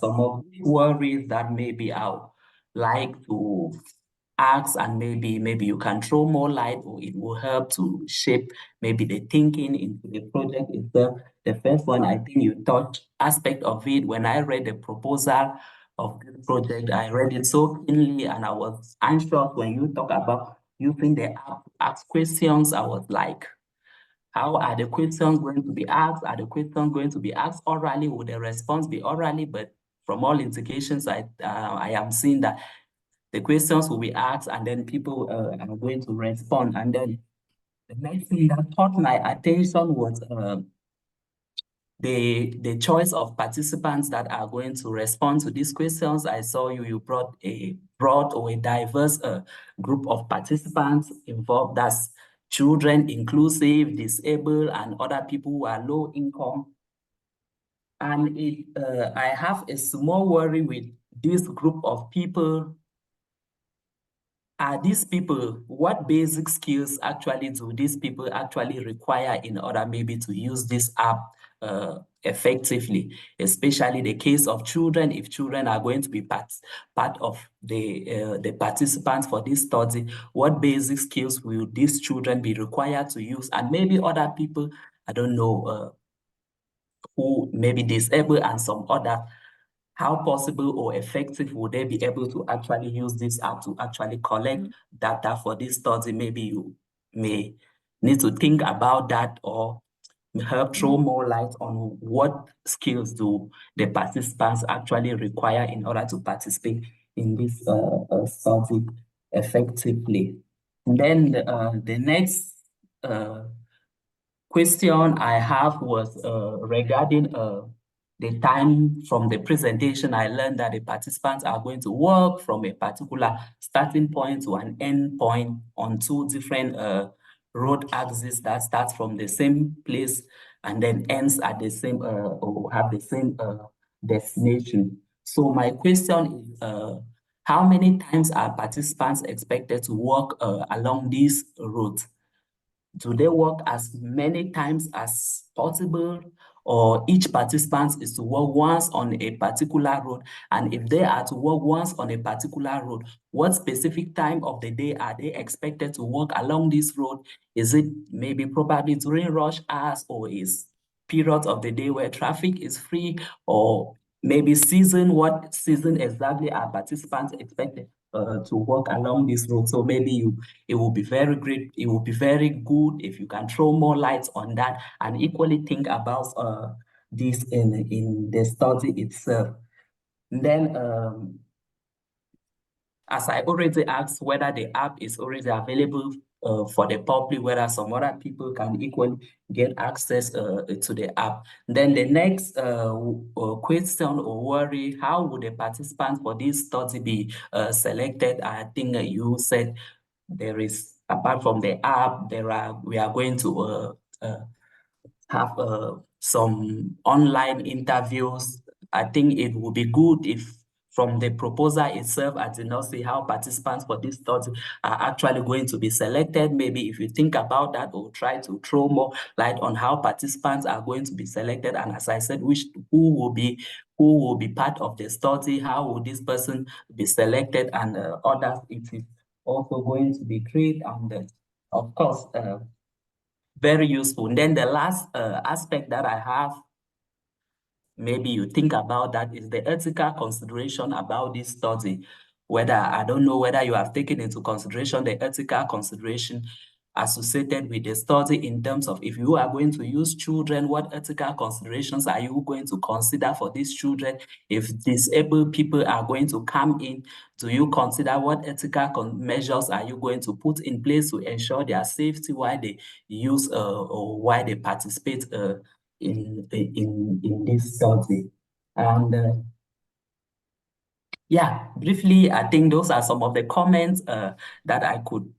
some of the worries that maybe I would like to ask, and maybe you can throw more light, or it will help to shape maybe the thinking into the project itself. The first one, I think you touched aspect of it. When I read the proposal of this project, I read it so keenly, and I was anxious when you talk about using the app to ask questions. I was like, how are the questions going to be asked? Are the questions going to be asked orally? Will the response be orally? But from all indications, I am seeing that the questions will be asked and then people are going to respond. And then the next thing that caught my attention was the choice of participants that are going to respond to these questions. I saw you brought a broad or a diverse group of participants involved. That's children, inclusive, disabled, and other people who are low income. And I have a small worry with this group of people. Are these people, what basic skills actually do these people actually require in order maybe to use this app effectively, especially the case of children? If children are going to be part of the participants for this study, what basic skills will these children be required to use? And maybe other people, I don't know, who may be disabled and some other, how possible or effective would they be able to actually use this app to actually collect data for this study? Maybe you may need to think about that or help throw more light on what skills do the participants actually require in order to participate in this study effectively. And then the next question I have was regarding the time from the presentation. I learned that the participants are going to work from a particular starting point to an end point on two different road axes that starts from the same place and then ends at the same or have the same destination. So my question is, how many times are participants expected to walk along this route? Do they work as many times as possible, or each participant is to work once on a particular road? And if they are to work once on a particular road, what specific time of the day are they expected to walk along this road? Is it maybe probably during rush hours, or is periods of the day where traffic is free, or maybe season? What season exactly are participants expected to walk along this road? So maybe it will be very great. It will be very good if you can throw more lights on that and equally think about this in the study itself. And then, as I already asked, whether the app is already available for the public, whether some other people can equally get access to the app. Then the next question or worry, how would the participants for this study be selected? I think you said there is, apart from the app, we are going to have some online interviews. I think it would be good if from the proposal itself, I did not see how participants for this study are actually going to be selected. Maybe if you think about that, or try to throw more light on how participants are going to be selected. And as I said, who will be part of the study, how will this person be selected, and others. It is also going to be great, and of course, very useful. And then the last aspect that I have, maybe you think about that, is the ethical consideration about this study. Whether, I don't know whether you have taken into consideration the ethical consideration associated with the study in terms of, if you are going to use children, what ethical considerations are you going to consider for these children? If disabled people are going to come in, do you consider what ethical measures are you going to put in place to ensure their safety while they use or while they participate in this study? And yeah, briefly, I think those are some of the comments that I could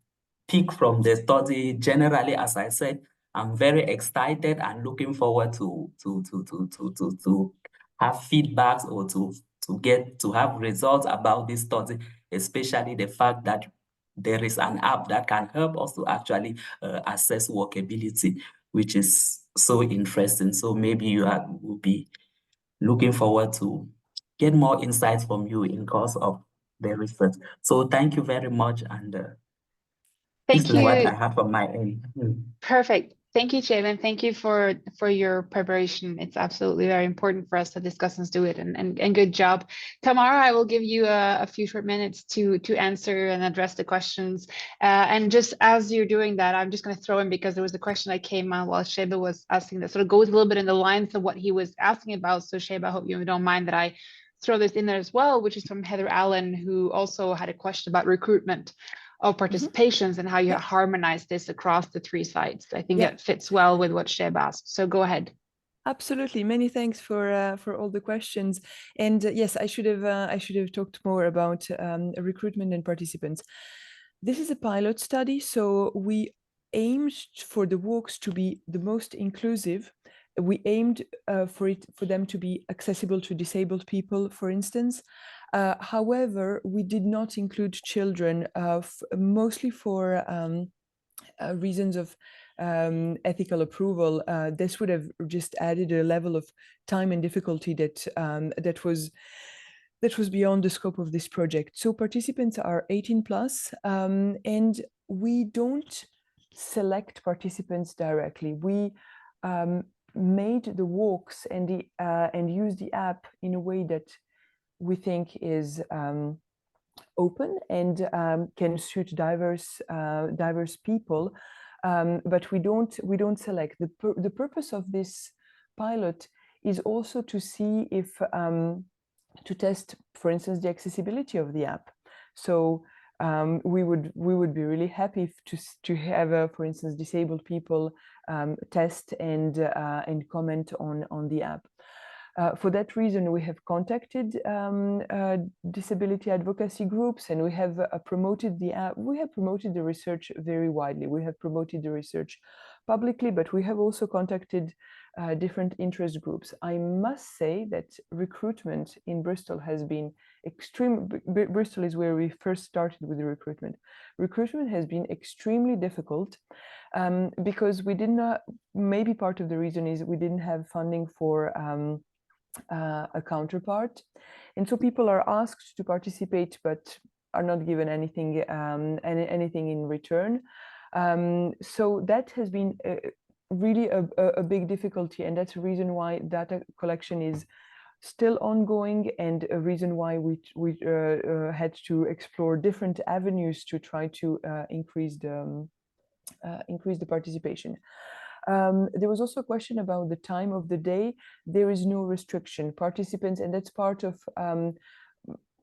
pick from the study. Generally, as I said, I'm very excited and looking forward to have feedbacks or to have results about this study, especially the fact that there is an app that can help us to actually assess walkability, which is so interesting. So maybe you will be looking forward to get more insights from you in course of the research. So thank you very much, and Thank this is what I you. have on my end. Perfect. Thank you, Jalen. Thank you for your preparation. It's absolutely very important for us to discuss and do it, and good job. Tamara, I will give you a few short minutes to answer and address the questions. And just as you're doing that, I'm just going to throw in, because there was a question that came on while Sheba was asking that sort of goes a little bit in the lines of what he was asking about. So Sheba, I hope you don't mind that I throw this in there as well, which is from Heather Allen, who also had a question about recruitment of participations and how you harmonize this across the 3 sites. I think that fits well with what Sheb asked. So go ahead. Absolutely. Many thanks for all the questions. And yes, I should have talked more about recruitment and participants. This is a pilot study, so we aimed for the walks to be the most inclusive. We aimed for them to be accessible to disabled people, for instance. However, we did not include children, mostly for reasons of ethical approval. This would have just added a level of time and difficulty that was beyond the scope of this project. So participants are 18 plus, and we don't select participants directly. We made the walks and use the app in a way that we think is open and can suit diverse people, but we don't select. The purpose of this pilot is also to see if to test, for instance, the accessibility of the app. So we would be really happy to have, for instance, disabled people test and comment on the app. For that reason, we have contacted disability advocacy groups, and we have promoted the app. We have promoted the research very widely. We have promoted the research publicly, but we have also contacted different interest groups. I must say that recruitment in Bristol has been extreme. Bristol is where we first started with the recruitment. Recruitment has been extremely difficult because we did not, maybe part of the reason is we didn't have funding for a counterpart, and so people are asked to participate but are not given anything anything in return. So that has been really a big difficulty, and that's a reason why data collection is still ongoing, and a reason why we had to explore different avenues to try to increase the participation. There was also a question about the time of the day. There is no restriction. Participants, and that's part of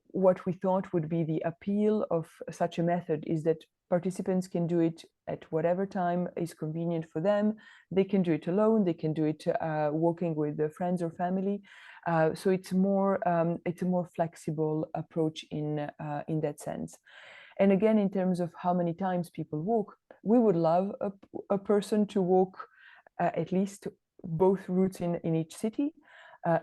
what we thought would be the appeal of such a method, is that participants can do it at whatever time is convenient for them. They can do it alone. They can do it walking with their friends or family. So it's a more flexible approach in that sense. And again, in terms of how many times people walk, we would love a person to walk at least both routes in each city.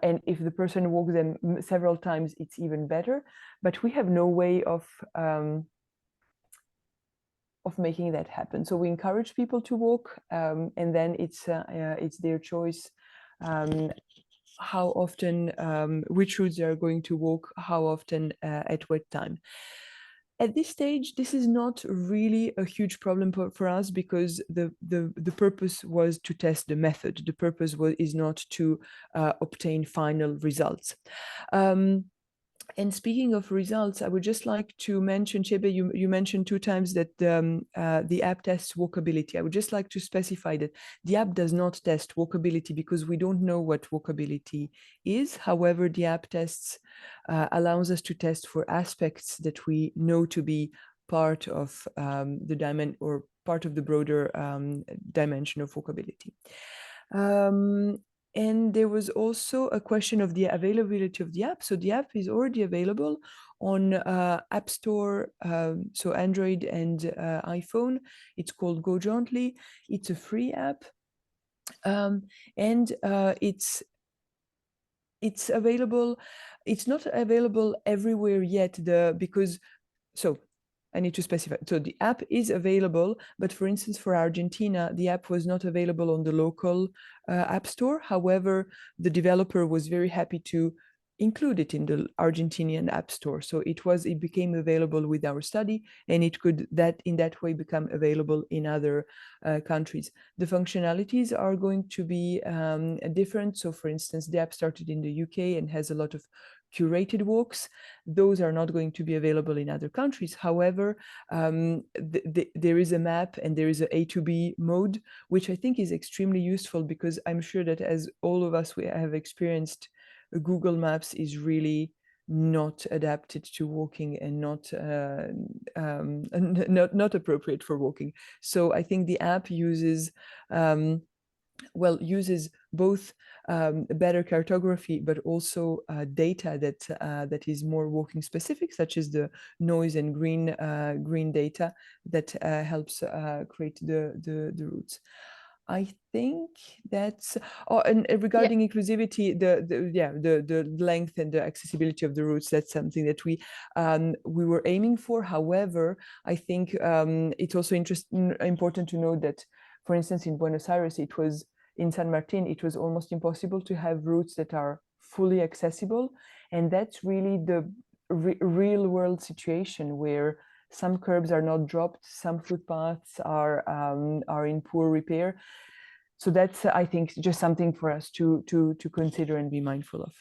And if the person walks them several times, it's even better. But we have no way of making that happen. So we encourage people to walk, and then it's their choice how often, which routes they are going to walk, how often, at what time. At this stage, this is not really a huge problem for us, because the purpose was to test the method. The purpose is not to obtain final results. And speaking of results, I would just like to mention, Chebe, you mentioned 2 times that the app tests walkability. I would just like to specify that the app does not test walkability, because we don't know what walkability is. However, the app tests allows us to test for aspects that we know to be part of the dimension, or part of the broader dimension of walkability. And there was also a question of the availability of the app. So the app is already available on App Store, so Android and iPhone. It's called Go Jointly. It's a free app, and it's available. It's not available everywhere yet. I need to specify. So the app is available, but for instance, for Argentina, the app was not available on the local app store. However, the developer was very happy to include it in the Argentinian app store. So it became available with our study, and it could in that way become available in other countries. The functionalities are going to be different. So for instance, the app started in the UK and has a lot of curated walks. Those are not going to be available in other countries. However, there is a map and there is a to B mode, which I think is extremely useful, because I'm sure that, as all of us we have experienced, Google Maps is really not adapted to walking and not appropriate for walking. So I think the app uses uses both better cartography, but also data that is more walking specific, such as the noise and green data that helps create the routes. I think that's and regarding inclusivity, the length and the accessibility of the routes, that's something that we were aiming for. However, I think it's also important to note that, for instance, in Buenos Aires, in San Martin, it was almost impossible to have routes that are fully accessible. And that's really the real world situation where some curbs are not dropped, some footpaths are in poor repair. So that's, I think, just something for us to consider and be mindful of.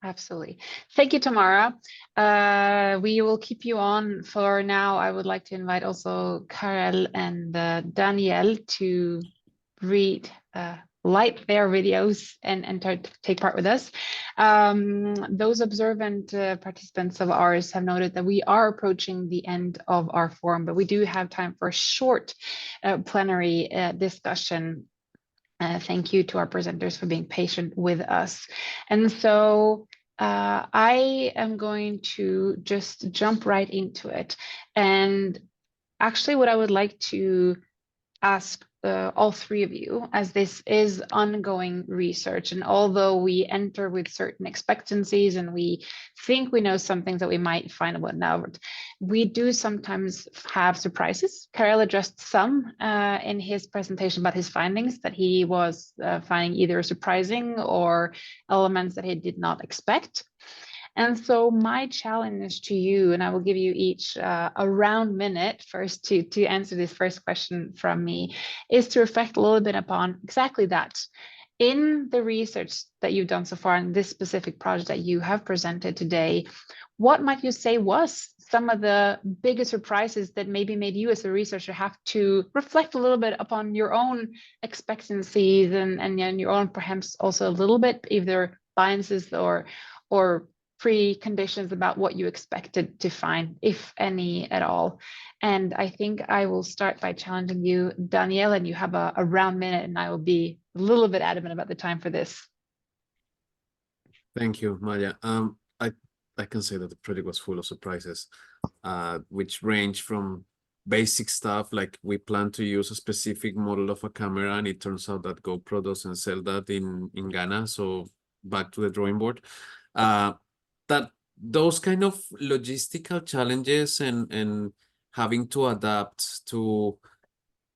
Absolutely. Thank you, Tamara. We will keep you on for now. I would like to invite also Karin and Danielle to light their videos and take part with us. Those observant participants of ours have noted that we are approaching the end of our forum, but we do have time for a short plenary discussion. Thank you to our presenters for being patient with us. And so I am going to just jump right into it. And actually what I would like to ask all three of you, as this is ongoing research, and although we enter with certain expectancies and we think we know some things that we might find about now, we do sometimes have surprises. Karel addressed some in his presentation about his findings that he was finding either surprising or elements that he did not expect. And so my challenge to you, and I will give you each a round minute first to answer this first question from me, is to reflect a little bit upon exactly that. In the research that you've done so far in this specific project that you have presented today, what might you say was some of the biggest surprises that maybe made you as a researcher have to reflect a little bit upon your own expectancies and your own perhaps also a little bit either biases or preconditions about what you expected to find, if any at all? And I think I will start by challenging you, Danielle, and you have a round minute, and I will be a little bit adamant about the time for this. Thank you, Maja. I can say that the project was full of surprises, which range from basic stuff like we plan to use a specific model of a camera, and it turns out that GoPro doesn't sell that in Ghana. So back to the drawing board. That those kind of logistical challenges and having to adapt to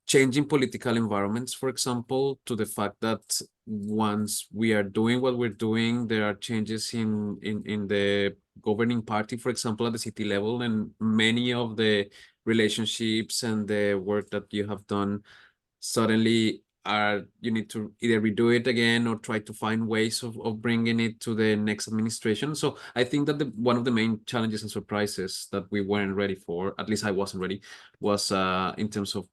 changing political environments, for example, to the fact that once we are doing what we're doing, there are changes in the governing party, for example, at the city level, and many of the relationships and the work that you have done suddenly you need to either redo it again or try to find ways of bringing it to the next administration. So I think that one of the main challenges and surprises that we weren't ready for, at least I wasn't ready, was in terms of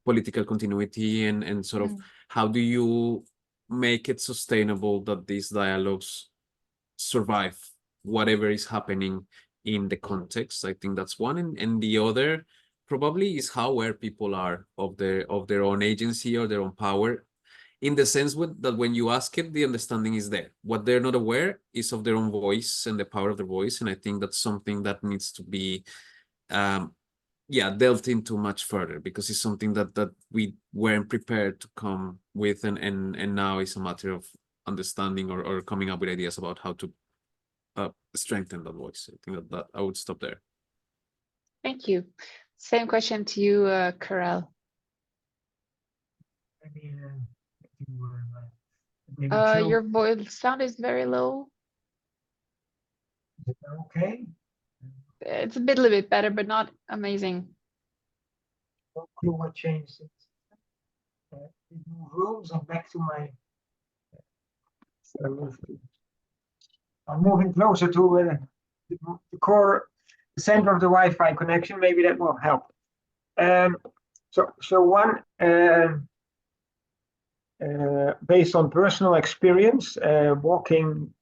political continuity and sort of how do you make it sustainable that these dialogues survive whatever is happening in the context. I think that's one, and the other probably is how aware people are of their own agency or their own power, in the sense that when you ask it, the understanding is there. What they're not aware is of their own voice and the power of their voice, and I think that's something that needs to be delved into much further, because it's something that we weren't prepared to come with, and now it's a matter of understanding or coming up with ideas about how to strengthen that voice. I think that I would stop there. Thank you. Same question to you, Karel. Your voice sound is very low. Okay. It's a little bit better, but not amazing. No clue what changed it. Move rooms and back to my. I'm moving closer to the core, the center of the Wi-Fi connection. Maybe that will help. So one, based on personal experience, walking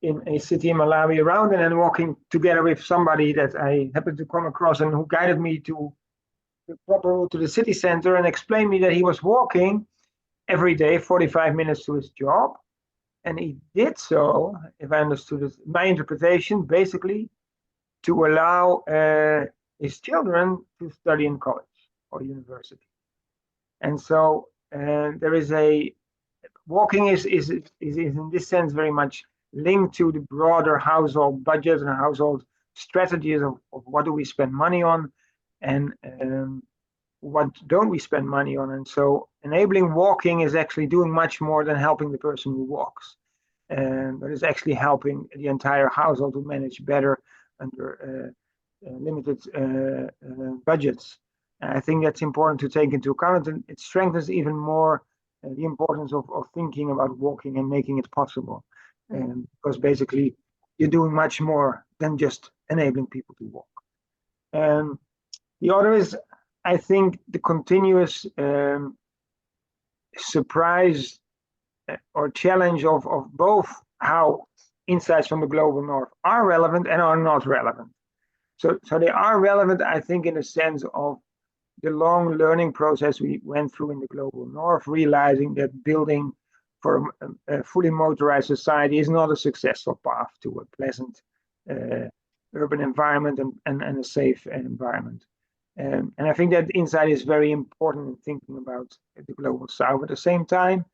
in a city in Malawi around, and then walking together with somebody that I happened to come across and who guided me to the proper route to the city center and explained me that he was walking every day 45 minutes to his job. And he did so, if I understood it, my interpretation, basically, to allow his children to study in college or university. And so there is walking is in this sense very much linked to the broader household budget and household strategies of what do we spend money on and what don't we spend money on. And so enabling walking is actually doing much more than helping the person who walks. But it's actually helping the entire household to manage better under limited budgets. And I think that's important to take into account, and it strengthens even more the importance of thinking about walking and making it possible. Because basically you're doing much more than just enabling people to walk. And the other is, I think, the continuous surprise or challenge of both how insights from the global north are relevant and are not relevant. So they are relevant, I think, in the sense of the long learning process we went through in the global north, realizing that building for a fully motorized society is not a successful path to a pleasant urban environment and a safe environment. And I think that insight is very important in thinking about the global south. At the same time,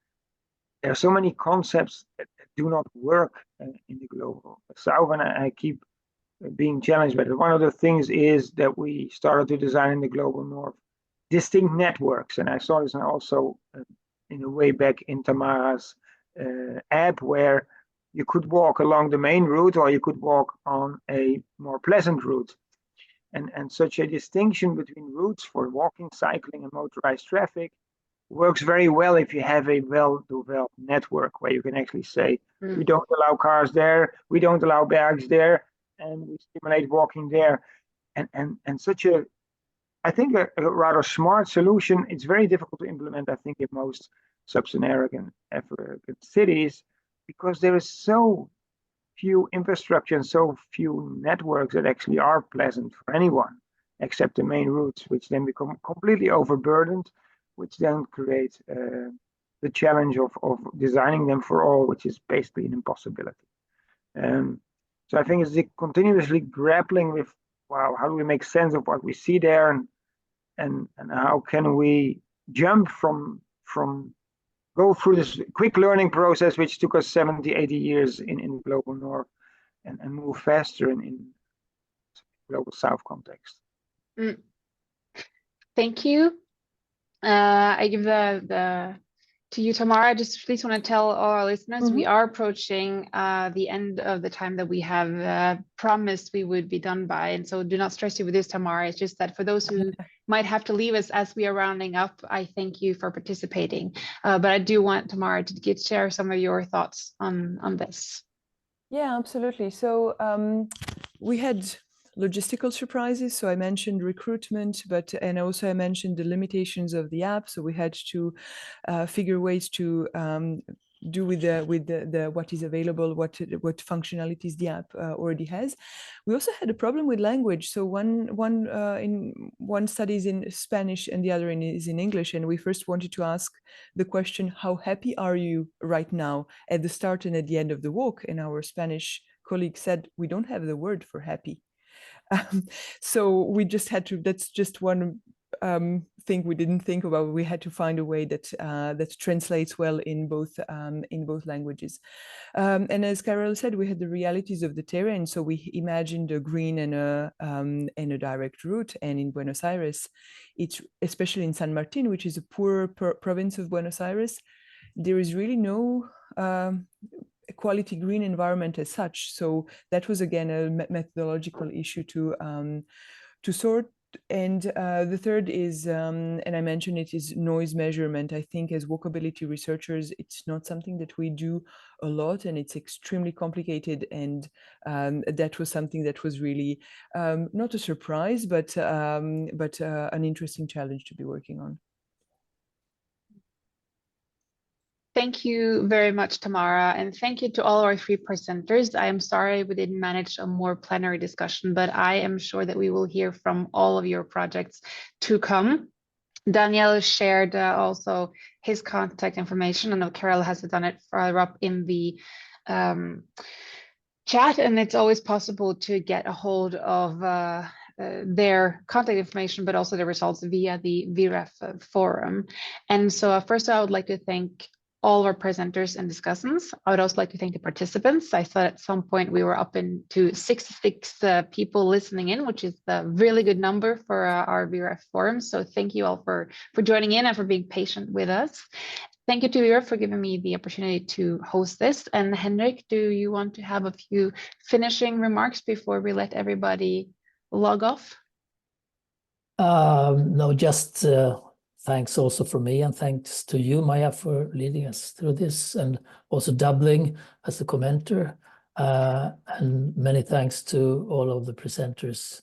there are so many concepts that do not work in the global south, and I keep being challenged by it. One of the things is that we started to design in the global north distinct networks, and I saw this also in a way back in Tamara's app, where you could walk along the main route or you could walk on a more pleasant route. And such a distinction between routes for walking, cycling, and motorized traffic works very well if you have a well-developed network where you can actually say, we don't allow cars there, we don't allow bags there, and we stimulate walking there. And such a, I think, a rather smart solution. It's very difficult to implement, I think, in most sub-Saharan African cities, because there is so few infrastructure and so few networks that actually are pleasant for anyone, except the main routes, which then become completely overburdened, which then create the challenge of designing them for all, which is basically an impossibility. So I think it's continuously grappling with, wow, how do we make sense of what we see there, and how can we jump from go through this quick learning process, which took us 70, 80 years in the global north, and move faster in global south context. Thank you. I give the to you, Tamara. I just please want to tell all our listeners we are approaching the end of the time that we have promised we would be done by, and so do not stress you with this, Tamara. It's just that for those who might have to leave us as we are rounding up, I thank you for participating. But I do want Tamara to share some of your thoughts on this. Yeah, absolutely. So we had logistical surprises. So I mentioned recruitment, and also I mentioned the limitations of the app. So we had to figure ways to do with the what is available, what functionalities the app already has. We also had a problem with language. So one study is in Spanish and the other is in English. And we first wanted to ask the question, how happy are you right now at the start and at the end of the walk? And our Spanish colleague said, we don't have the word for happy. So we just had to, that's just one thing we didn't think about. We had to find a way that translates well in both languages. And as Carol said, we had the realities of the terrain. So we imagined a green and a direct route. And in Buenos Aires, it's especially in San Martin, which is a poor province of Buenos Aires, there is really no quality green environment as such. So that was again a methodological issue to sort. And the third is, and I mentioned it, is noise measurement. I think as walkability researchers, it's not something that we do a lot, and it's extremely complicated. And that was something that was really not a surprise, but an interesting challenge to be working on. Thank you very much, Tamara, and thank you to all our 3 presenters. I am sorry we didn't manage a more plenary discussion, but I am sure that we will hear from all of your projects to come. Daniel shared also his contact information. I know Carol has done it further up in the chat, and it's always possible to get a hold of their contact information, but also the results via the VREF forum. And so first I would like to thank all of our presenters and discussants. I would also like to thank the participants. I thought at some point we were up into 66 people listening in, which is a really good number for our VREF forum. So thank you all for joining in and for being patient with us. Thank you to VREF for giving me the opportunity to host this. And Henrik, do you want to have a few finishing remarks before we let everybody log off? No, just thanks also from me, and thanks to you, Maja, for leading us through this, and also doubling as a commenter. And many thanks to all of the presenters.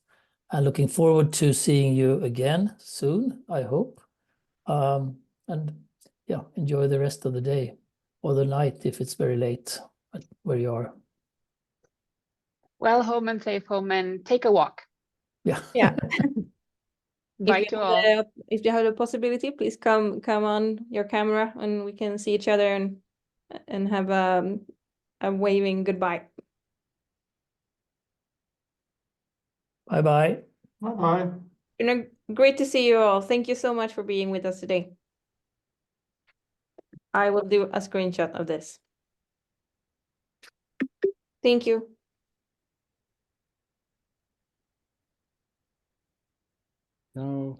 And looking forward to seeing you again soon, I hope. And yeah, enjoy the rest of the day or the night if it's very late where you are. Well, home and safe home, and take a walk. Yeah. Yeah. Bye to all. If you have the possibility, please come on your camera and we can see each other and have a waving goodbye. Bye-bye. Bye-bye. Great to see you all. Thank you so much for being with us today. I will do a screenshot of this. Thank you. No.